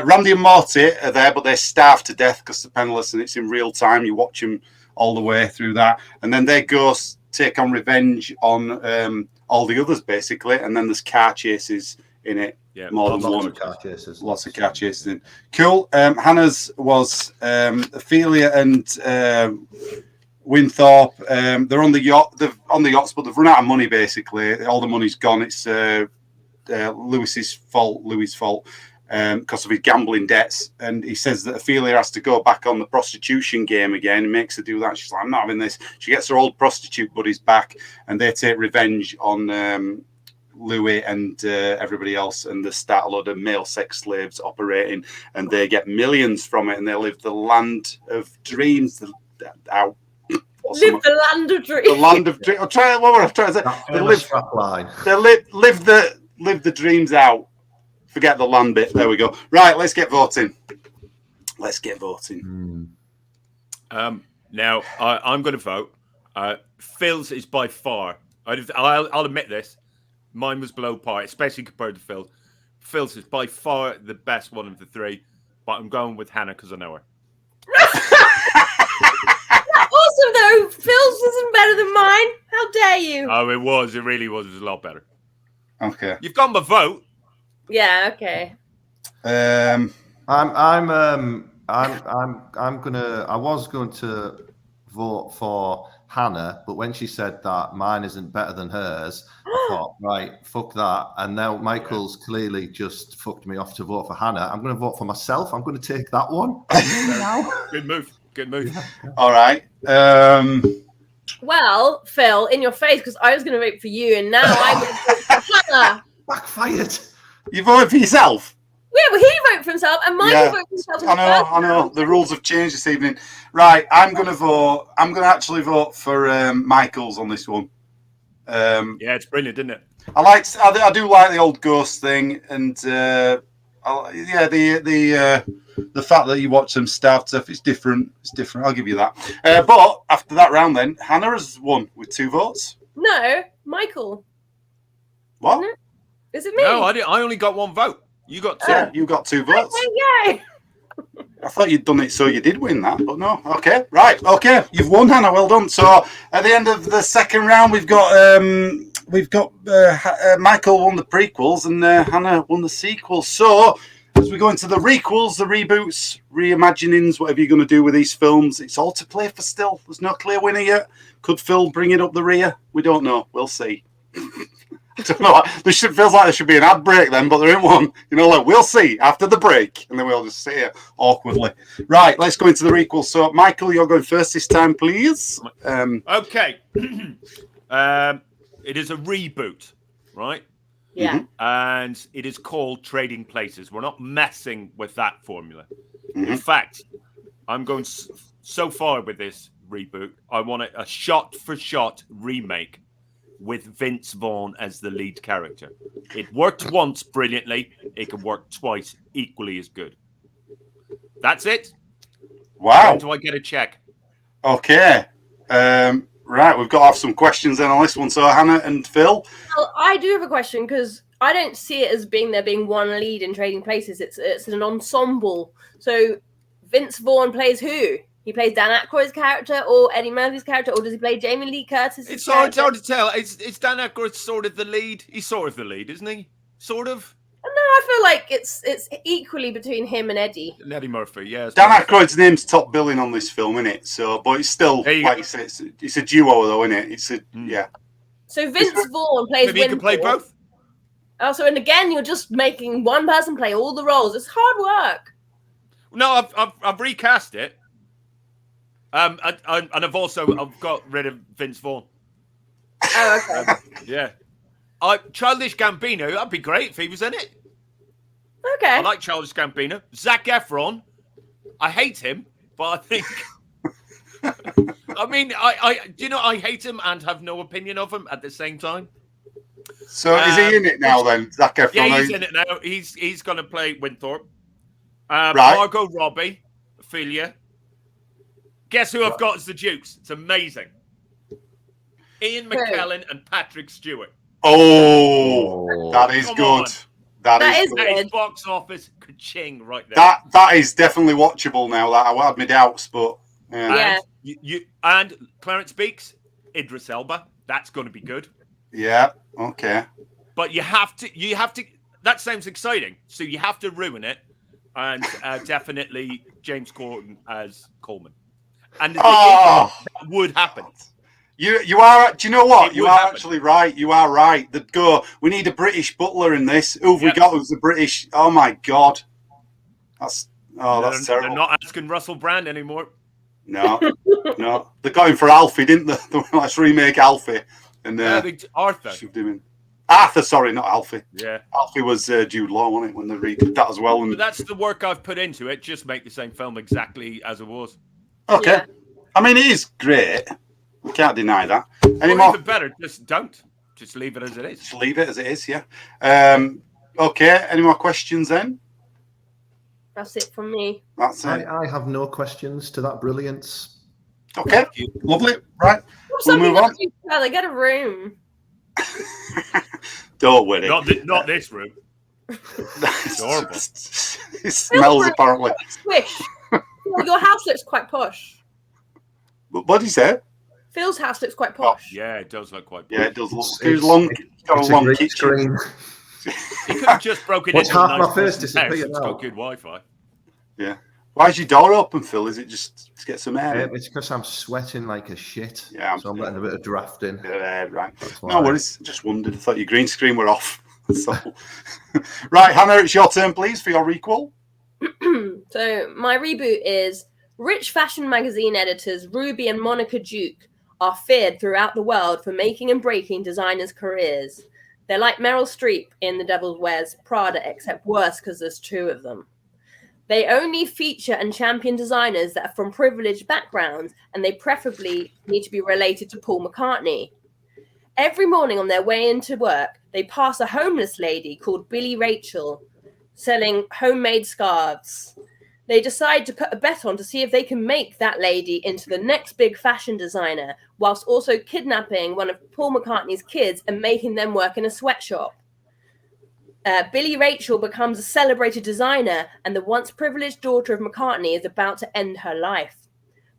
Randy and Morty are there, but they're starved to death because they're penniless, and it's in real time. You watch them all the way through that, and then their ghosts take on revenge on all the others, basically, and then there's car chases in it. Yeah, More than Lots one. of car chases. Lots of car chases in. Cool. Hannah's was Ophelia and Winthorpe. They're on the yacht. They're on the yachts, but they've run out of money. Basically, all the money's gone. It's Louis' fault because of his gambling debts. And he says that Ophelia has to go back on the prostitution game again. He makes her do that. She's like, I'm not having this. She gets her old prostitute buddies back, and they take revenge on Louis and everybody else, and they start a load of male sex slaves operating, and they get millions from it, and they live the land of dreams. Out. Live the land of dreams. The land of dreams. What were I trying to say? That They famous strap line. live the dreams out. Forget the land bit. There we go. Right, let's get voting. Now I'm going to vote. Phil's is by far. I'll admit this. Mine was below par, especially compared to Phil's. Phil's is by far the best one of the three, but I'm going with Hannah because I know her. Also, though, Phil's isn't better than mine. How dare you? Oh, it was. It really was. It was a lot better. Okay. You've got my vote. Yeah. Okay. I was going to vote for Hannah, but when she said that mine isn't better than hers, I thought, right, fuck that. And now Michael's clearly just fucked me off to vote for Hannah. I'm going to vote for myself. I'm going to take that one. Good move. Good move. All right. Well, Phil, in your face, because I was going to vote for you, and now I'm going to vote for Hannah. Backfired. You voted for yourself? Yeah, well, he voted for himself, and Michael voted for himself. I know. The rules have changed this evening. Right, I'm going to actually vote for Michael's on this one. Yeah, it's brilliant, isn't it? I do like the old ghost thing, and the fact that you watch them stab stuff, it's different. It's different. I'll give you that. But after that round, then Hannah has won with 2 votes. No, Michael. What? Is it me? No, I only got 1 vote. You got 2. Yeah, you got 2 votes. Yay! I thought you'd done it so you did win that, but no. Okay, right. Okay, you've won, Hannah. Well done. So at the end of the second round, we've got Michael won the prequels and Hannah won the sequels. So as we go into the requels, the reboots, reimaginings, whatever you're going to do with these films, it's all to play for still. There's no clear winner yet. Could Phil bring it up the rear? We don't know. We'll see. I don't know. Feels like there should be an ad break then, but there ain't one. We'll see after the break, and then we'll just sit here awkwardly. Right, let's go into the requel. So, Michael, you're going first this time, please. Okay. It is a reboot, right? Yeah. And it is called Trading Places. We're not messing with that formula. Mm-hmm. In fact, I'm going so far with this reboot. I want a shot-for-shot remake with Vince Vaughn as the lead character. It worked once brilliantly. It can work twice equally as good. That's it. Wow. When do I get a check? Okay. Right, we've got to have some questions then on this one. So, Hannah and Phil. Well, I do have a question because I don't see it as there being one lead in Trading Places. It's an ensemble. So Vince Vaughn plays who? He plays Dan Aykroyd's character or Eddie Murphy's character, or does he play Jamie Lee Curtis? It's hard to tell. It's Dan Aykroyd sort of the lead. He's sort of the lead, isn't he? Sort of. No, I feel like it's equally between him and Eddie. And Eddie Murphy, yeah. Dan Aykroyd's name's top billing on this film, isn't it? So, but it's still, like you say, it's a duo though, isn't it? Yeah. So Vince Vaughn plays Maybe you can play both. Oh, so and again, you're just making one person play all the roles. It's hard work. No, I've recast it. And I've got rid of Vince Vaughn. Oh, okay. Yeah. Childish Gambino, that'd be great if he was in it. Okay. I like Childish Gambino. Zac Efron, I hate him, but I think... I mean, I hate him and have no opinion of him at the same time. So is he in it now then, Zac Efron? Yeah, he's in it now. He's going to play Winthorpe. Right. Margot Robbie, Ophelia. Guess who I've got as the Dukes? It's amazing. Ian McKellen and Patrick Stewart. Oh, that is good. On. That is good. That is box office ka-ching right there. That is definitely watchable now. That I had my doubts, but Yeah. And Clarence Beeks, Idris Elba. That's going to be good. Yeah. Okay. But you have to. That sounds exciting. So you have to ruin it, and definitely James Corden as Coleman. And that would happen. You are. Do you know what? You are happen. actually right. You are right. We need a British butler in this. Who've we got? Who's the British? Oh my God. That's terrible. They're not asking Russell Brand anymore. No. They got him for Alfie, didn't they? Let's remake Alfie. And Arthur. Shoved him in. Arthur, sorry, not Alfie. Yeah. Alfie was Jude Law, wasn't it? When they redid that as well. And... But that's the work I've put into it. Just make the same film exactly as it was. Okay. Yeah. I mean, it is great. We can't deny that. Any more? Even better, just don't. Just leave it as it is. Just leave it as it is, yeah. Okay. Any more questions then? That's it from me. That's it. I have no questions to that brilliance. Okay. Lovely. Right. We'll move on. They get a room. Don't worry. Not this room. It's horrible. It smells apparently. Swish. Your house looks quite posh. What did you say? Phil's house looks quite posh. Yeah, it does look quite posh. Yeah, it does look. It's got a long kitchen. He could have just broken into half a my nice face person's house. disappeared It's now. got good Wi-Fi. Yeah. Why is your door open, Phil? Is it just to get some air? It's because I'm sweating like a shit. Yeah, so I'm letting a bit of draft in. Right. That's No why. worries. Just wondered. I thought your green screen were off. So, right, Hannah, it's your turn, please, for your requel. So my reboot is rich fashion magazine editors Ruby and Monica Duke are feared throughout the world for making and breaking designers' careers. They're like Meryl Streep in The Devil Wears Prada, except worse because there's two of them. They only feature and champion designers that are from privileged backgrounds, and they preferably need to be related to Paul McCartney. Every morning on their way into work, they pass a homeless lady called Billy Rachel selling homemade scarves. They decide to put a bet on to see if they can make that lady into the next big fashion designer, whilst also kidnapping one of Paul McCartney's kids and making them work in a sweatshop. Billy Rachel becomes a celebrated designer, and the once privileged daughter of McCartney is about to end her life.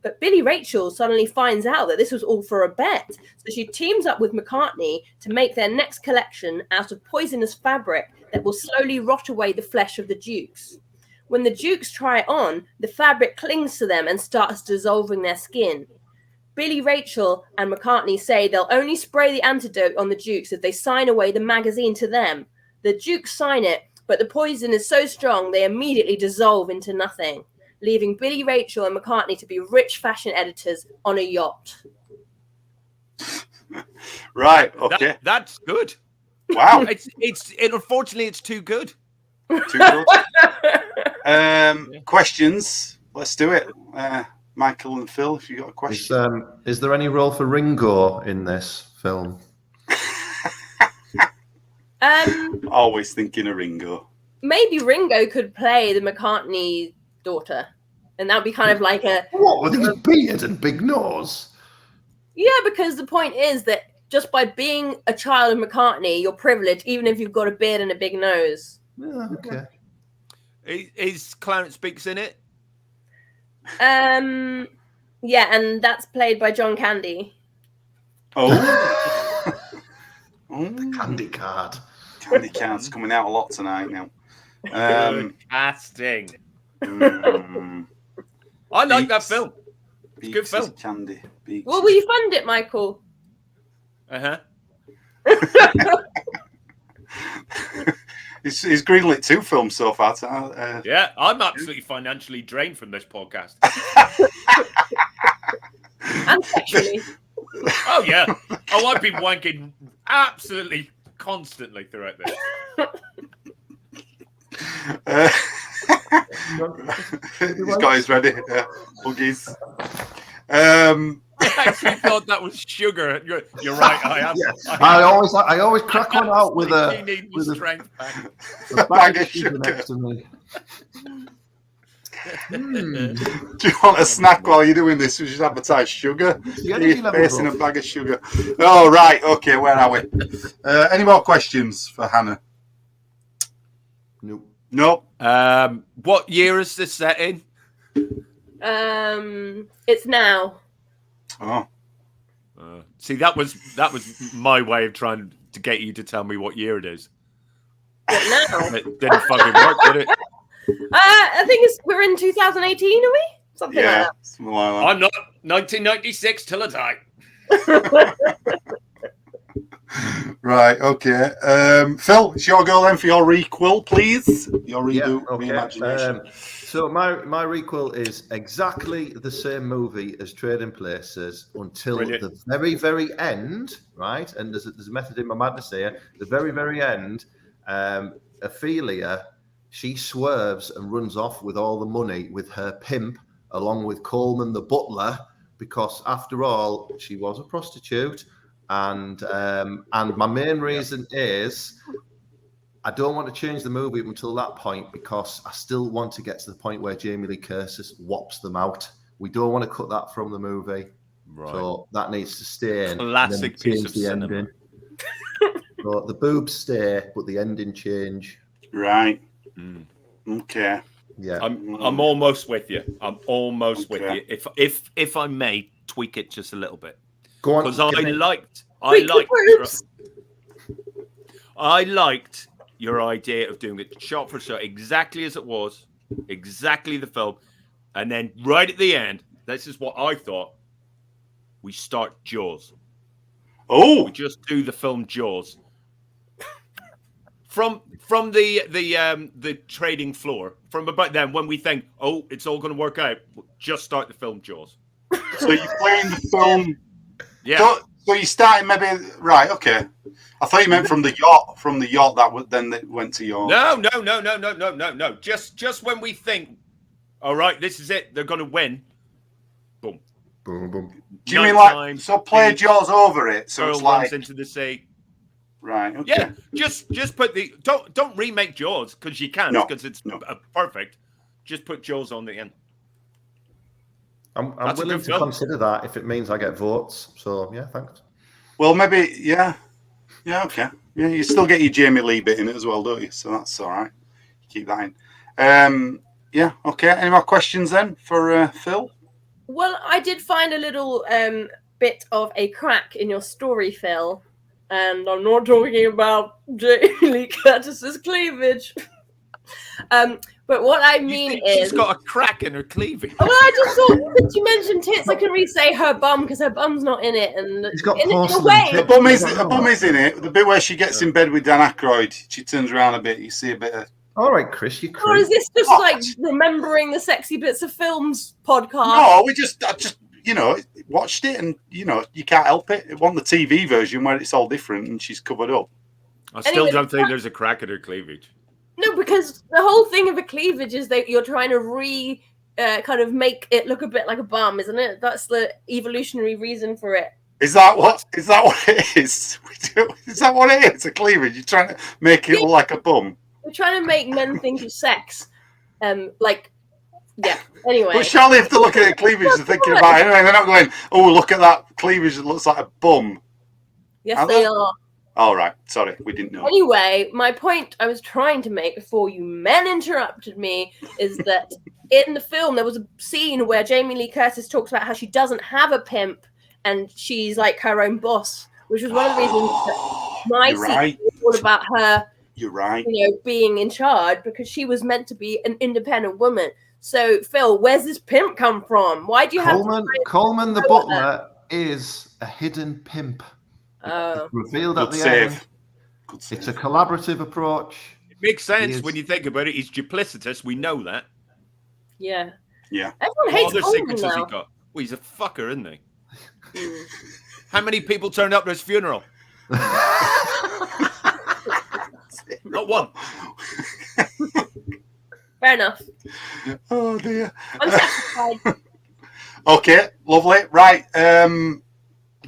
But Billy Rachel suddenly finds out that this was all for a bet, so she teams up with McCartney to make their next collection out of poisonous fabric that will slowly rot away the flesh of the Dukes. When the Dukes try it on, the fabric clings to them and starts dissolving their skin. Billy Rachel and McCartney say they'll only spray the antidote on the Dukes if they sign away the magazine to them. The Dukes sign it, but the poison is so strong they immediately dissolve into nothing, leaving Billy Rachel and McCartney to be rich fashion editors on a yacht. Right, okay. That's good. Wow. Unfortunately, it's too good. Too good. Questions? Let's do it. Michael and Phil, if you got a question. Is there any role for Ringo in this film? Always thinking of Ringo. Maybe Ringo could play the McCartney daughter, and that would be kind of like a... What, with his beard and big nose? Yeah, because the point is that just by being a child of McCartney, you're privileged, even if you've got a beard and a big nose. Yeah, okay. Is Clarence Speaks in it? Yeah, and that's played by John Candy. Oh. The candy card. Candy card's coming out a lot tonight now. Casting. Mm, I like that Beats. film. It's a good Beats is film. Candy. Beats. Well, will you fund it, Michael? Uh-huh. He's greenlit 2 films so far. Yeah, I'm absolutely financially drained from this podcast. And sexually. Oh, yeah. Oh, I've been wanking absolutely constantly throughout this. He's got his ready. Buggies. I actually thought that was sugar. You're right. I am. Yes. I always crack one out with a strength pack. Bag of sugar next to me. Do you want a snack while you're doing this? We should advertise sugar. You're facing a bag of sugar. Oh, right. Okay, where are we? Any more questions for Hannah? Nope. Nope. What year is this set in? It's now. Oh. See, that was my way of trying to get you to tell me what year it is. What now? It didn't fucking work, did it? I think we're in 2018, are we? Something like that. Something like that. I'm not 1996 till I die. Right, okay. Phil, it's your go then for your requel, please. Your reboot, reimagination. So my requel is exactly the same movie as Trading Places until the very, very end, right? And there's a method in my madness here. The very, very end, Ophelia, she swerves and runs off with all the money with her pimp, along with Coleman the butler, because after all, she was a prostitute. And my main reason is I don't want to change the movie up until that point because I still want to get to the point where Jamie Lee Curtis whops them out. We don't want to cut that from the movie. Right. So that needs to stay in. Classic piece of cinema. So the boobs stay, but the ending change. Right. Okay. Yeah. I'm almost with you. I'm almost with you. If I may tweak it just a little bit. Go on. Because I liked your idea of doing it shot for shot exactly as it was, exactly the film, And then right at the end, this is what I thought. We start Jaws. Oh, We just do the film Jaws. From the trading floor, from about then, when we think, oh, it's all going to work out, we'll just start the film Jaws. so you're playing the film. Yeah. So you started maybe right? Okay, I thought you meant from the yacht. From the yacht that would then it went to your. No. Just when we think, all right, this is it. They're going to win. Boom. Boom, boom. Do you mean like so? Play Jaws over it, so it's like into the sea. Right. Okay. Yeah. Just put the don't remake Jaws because you can't because it's perfect. Just put Jaws on the end. I'm willing to consider that if it means I get votes. So yeah, thanks. Well, maybe yeah, okay, yeah. You still get your Jamie Lee bit in it as well, don't you? So that's all right. Keep that in. Yeah, okay. Any more questions then for Phil? Well, I did find a little bit of a crack in your story, Phil, and I'm not talking about Jamie Lee Curtis's cleavage. But what I mean is, she's got a crack in her cleavage. Well, I just thought since you mentioned tits, I can re-say her bum because her bum's not in it, and He's got in a porcelain way, tits. The bum is in it. The bit where she gets in bed with Dan Aykroyd, she turns around a bit. You see a bit of. All right, Chris, you. Or is this just like remembering the sexy bits of films podcast? No, I just watched it, and you can't help it. It wasn't the TV version where it's all different and she's covered up. I still don't think there's a crack in her cleavage. No, because the whole thing of a cleavage is that you're trying to kind of make it look a bit like a bum, isn't it? That's the evolutionary reason for it. Is that what it is? Is that what it is? A cleavage? You're trying to make it look like a bum? We're trying to make men think of sex. Anyway. But surely if they're looking at cleavage, they're thinking about it anyway. They're not going, oh, look at that cleavage that looks like a bum. Yes, they are. All right. Sorry, we didn't know. Anyway, my point I was trying to make before you men interrupted me is that in the film there was a scene where Jamie Lee Curtis talks about how she doesn't have a pimp and she's like her own boss, which was one of the reasons that my scene was all about her. You're right. Being in charge because she was meant to be an independent woman. So, Phil, where's this pimp come from? Why do you have Coleman the butler is a hidden pimp. Oh. Revealed at the end. It's a collaborative approach. It makes sense when you think about it. He's duplicitous. We know that. Yeah. Yeah. Everyone hates other Coleman secrets has he got? Well, he's a fucker, isn't he? How many people turned up to his funeral? Not one. Fair enough. Oh dear. I'm satisfied. Okay, lovely. Right.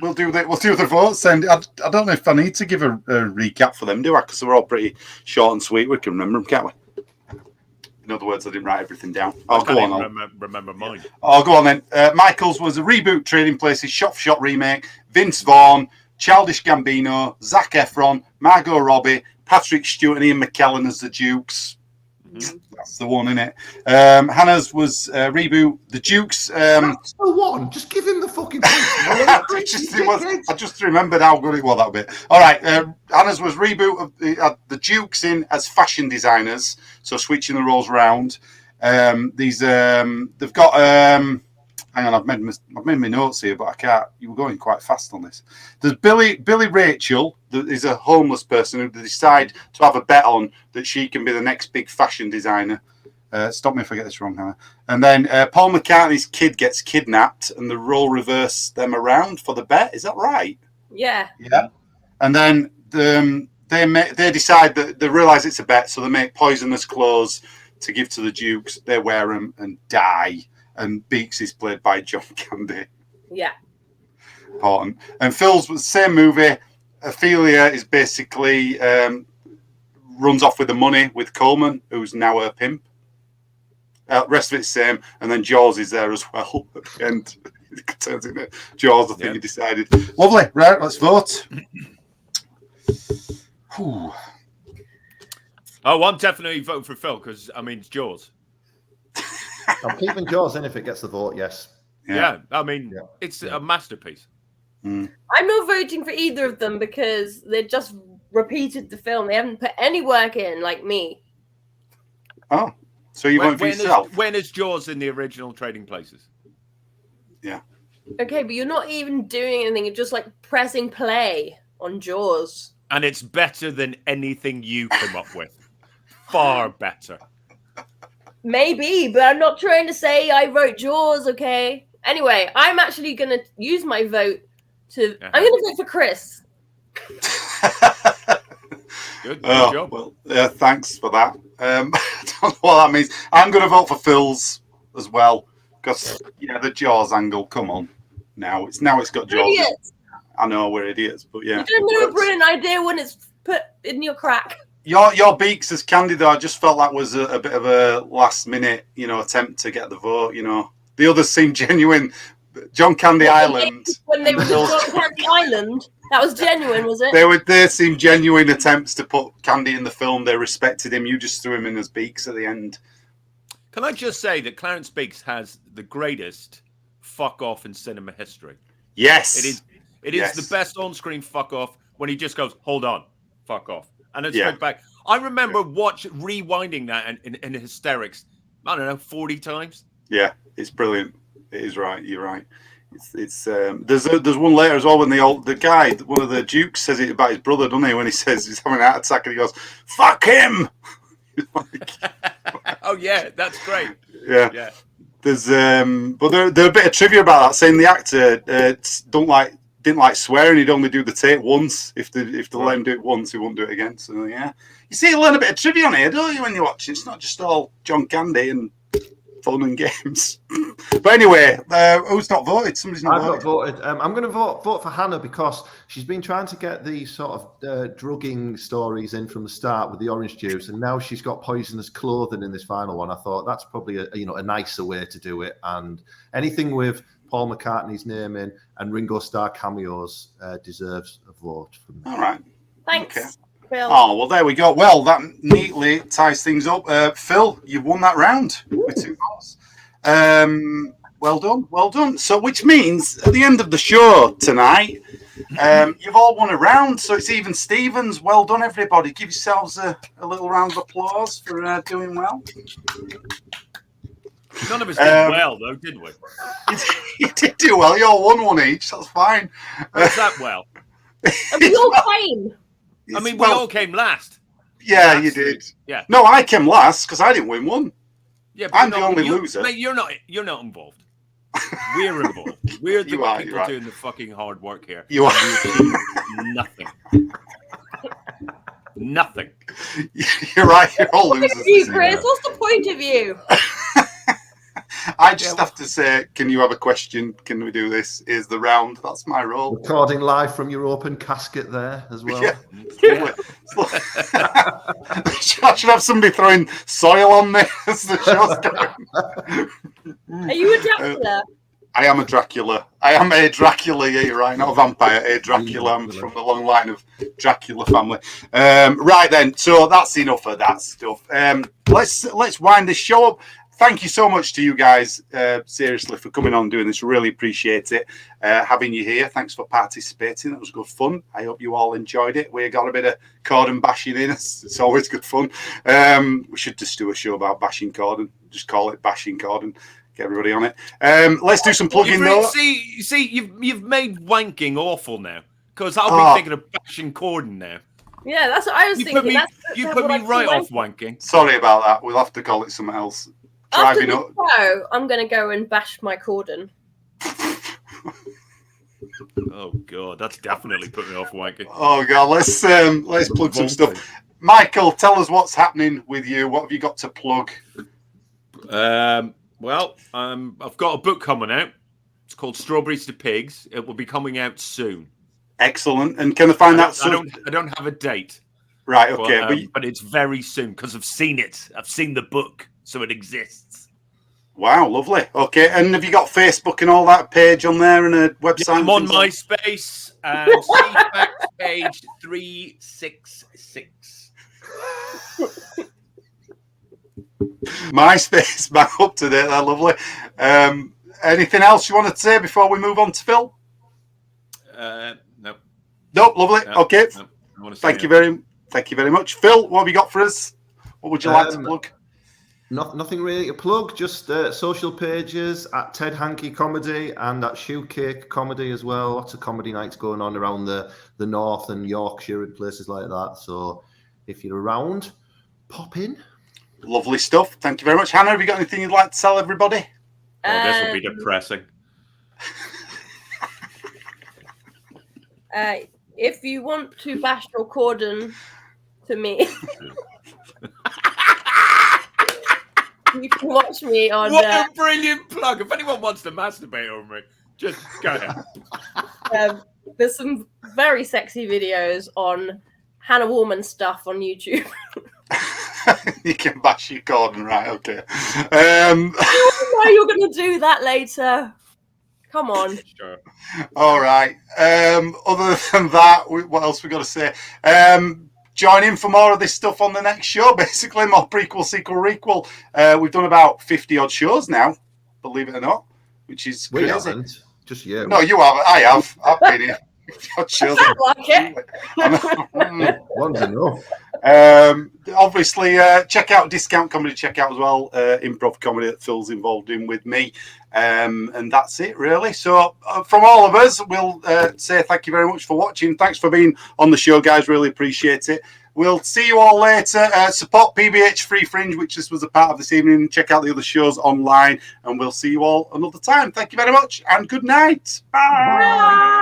We'll do the votes, and I don't know if I need to give a recap for them, do I? Because they're all pretty short and sweet. We can remember them, can't we? In other words, I didn't write everything down. Oh, go on. Remember mine. Oh, go on then. Michael's was a reboot, Trading Places, shot-for-shot remake. Vince Vaughn, Childish Gambino, Zac Efron, Margot Robbie, Patrick Stewart, and Ian McKellen as the Dukes. Mm-hmm. That's the one, innit? Hannah's was reboot, the Dukes. That's the one. Just give him the fucking point. I just remembered how good it was that bit. All right. Hannah's was reboot of the Dukes in as fashion designers, so switching the roles around. They've got. Hang on, I've made my notes here, but I can't. You were going quite fast on this. There's Billy Rachel, that is a homeless person who decide to have a bet on that she can be the next big fashion designer. Stop me if I get this wrong, Hannah. And then Paul McCartney's kid gets kidnapped, and the role reverse them around for the bet. Is that right? Yeah. Yeah. And then they decide that they realise it's a bet, so they make poisonous clothes to give to the Dukes. They wear them and die. And Beaks is played by John Candy. Yeah. Important. And Phil's was the same movie. Ophelia is basically runs off with the money with Coleman, who's now her pimp. Rest of it's same. And then Jaws is there as well at the end. It turns into Jaws, I think you decided. Lovely. Right, let's vote. Oh, I'm definitely voting for Phil because, I mean, it's Jaws. I'm keeping Jaws in if it gets the vote, yes. Yeah, I mean, it's a masterpiece. Mm. I'm not voting for either of them because they just repeated the film. They haven't put any work in like me. Oh, So you went for yourself? When is Jaws in the original Trading Places? Yeah. Okay, but you're not even doing anything. You're just like pressing play on Jaws. And it's better than anything you come up with. Far better. Maybe, but I'm not trying to say I wrote Jaws, okay? Anyway, I'm actually going to use my vote to... I'm going to vote for Chris. Good job. Well, thanks for that. I don't know what that means. I'm going to vote for Phil's as well. Because, the Jaws angle, come on. Now it's got Jaws. Idiots. I know we're idiots, but yeah. You don't know a brilliant idea when it's put in your crack. Your beaks as Candy, though, I just felt that was a bit of a last-minute, attempt to get the vote, The others seemed genuine. John Candy Island. When they were John Candy Island, that was genuine, was it? They seemed genuine attempts to put Candy in the film. They respected him. You just threw him in as Beaks at the end. Can I just say that Clarence Beaks has the greatest fuck off in cinema history? Yes. It is the best on-screen fuck off when he just goes, hold on, fuck off. And it's straight back. I remember rewinding that in hysterics, I don't know, 40 times. Yeah, it's brilliant. It is right. You're right. It's there's one later as well when the guy, one of the dukes, says it about his brother, doesn't he? When he says he's having an heart attack and he goes, "Fuck him." Oh yeah, that's great. Yeah. There's but there a bit of trivia about that, saying the actor didn't like swearing. He'd only do the take once. If they let him do it once, he won't do it again. So yeah, you see, you learn a bit of trivia on here, don't you, when you're watching? It's not just all John Candy and fun and games. But anyway, who's not voted? Somebody's not voted. I've not voted. I'm going to vote for Hannah because she's been trying to get these sort of drugging stories in from the start with the orange juice, and now she's got poisonous clothing in this final one. I thought that's probably a nicer way to do it, and anything with Paul McCartney's name in and Ringo Starr cameos deserves a vote from me. All right. Thanks. Okay. Phil. Oh, well, there we go. Well, that neatly ties things up. Phil, you've won that round with 2 votes. Well done. So, which means at the end of the show tonight, you've all won a round. So it's even Stevens. Well done, everybody. Give yourselves a little round of applause for doing well. None of us did well, though, did we? You did do well. You all won one each. That's fine. How's that well? And we all came. I mean, we all came last. Yeah, you did. Yeah. No, I came last because I didn't win one. Yeah, but I'm the only loser. Mate, you're not involved. We're involved. We're the people doing the fucking hard work here. You are. Nothing. Nothing. You're right. You're all losers. You, Chris. What's the point of you? I just have to say, can you have a question? Can we do this? Is the round? That's my role. Recording live from your open casket there as well. Yeah. I should have somebody throwing soil on me as the show's going. Are you a Dracula? I am a Dracula. I am a Dracula. Yeah, you're right. Not a vampire. A Dracula. I'm from the long line of Dracula family. Right then. So that's enough of that stuff. Let's wind this show up. Thank you so much to you guys, seriously, for coming on and doing this. Really appreciate it, having you here. Thanks for participating. It was good fun. I hope you all enjoyed it. We got a bit of Corden bashing in us. It's always good fun. We should just do a show about bashing Corden. Just call it Bashing Corden. Get everybody on it. Let's do some plugging though. See, you've made wanking awful now because I'll be thinking of bashing Corden now. Yeah, that's what I was thinking. You put me right off wanking. Sorry about that. We'll have to call it something else. After the show, I'm going to go and bash my Corden. Oh God, that's definitely put me off wanking. Oh God, let's plug some stuff. Michael, tell us what's happening with you. What have you got to plug? Well, I've got a book coming out. It's called Strawberries to Pigs. It will be coming out soon. Excellent. And can I find that soon? I don't have a date. Right. Okay. But it's very soon because I've seen it. I've seen the book, so it exists. Wow, lovely. Okay, and have you got Facebook and all that page on there and a website? Yeah, I'm on MySpace. CFAX page 366. MySpace back up to date. That's lovely. Anything else you want to say before we move on to Phil? No. Nope. Lovely. No, okay. No. Thank you very much, Phil. What have you got for us? What would you like to plug? Nothing really to plug, just social pages at Ted Hankey Comedy and at Shoecake Comedy as well. Lots of comedy nights going on around the North and Yorkshire and places like that. So if you're around, pop in. Lovely stuff. Thank you very much. Hannah, have you got anything you'd like to tell everybody? Oh, this will be depressing. If you want to bash your cordon to me, you can watch me on. What a brilliant plug! If anyone wants to masturbate over me, just go ahead. There's some very sexy videos on Hannah Warman stuff on YouTube. You can bash your cordon, right? Okay. Why you're going to do that later? Come on. Sure. All right. Other than that, what else we got to say? Join in for more of this stuff on the next show. Basically, more prequel, sequel, requel. We've done about 50 odd shows now, believe it or not, which is We crazy. haven't. Just you. No, you haven't. I have. I've been here. Shows. Sound like it. One's enough. Obviously, check out Discount Comedy. Check out as well improv comedy that Phil's involved in with me. And that's it, really. So from all of us, we'll say thank you very much for watching. Thanks for being on the show, guys. Really appreciate it. We'll see you all later. Support PBH Free Fringe, which this was a part of this evening. Check out the other shows online, and we'll see you all another time. Thank you very much, and good night. Bye. Bye.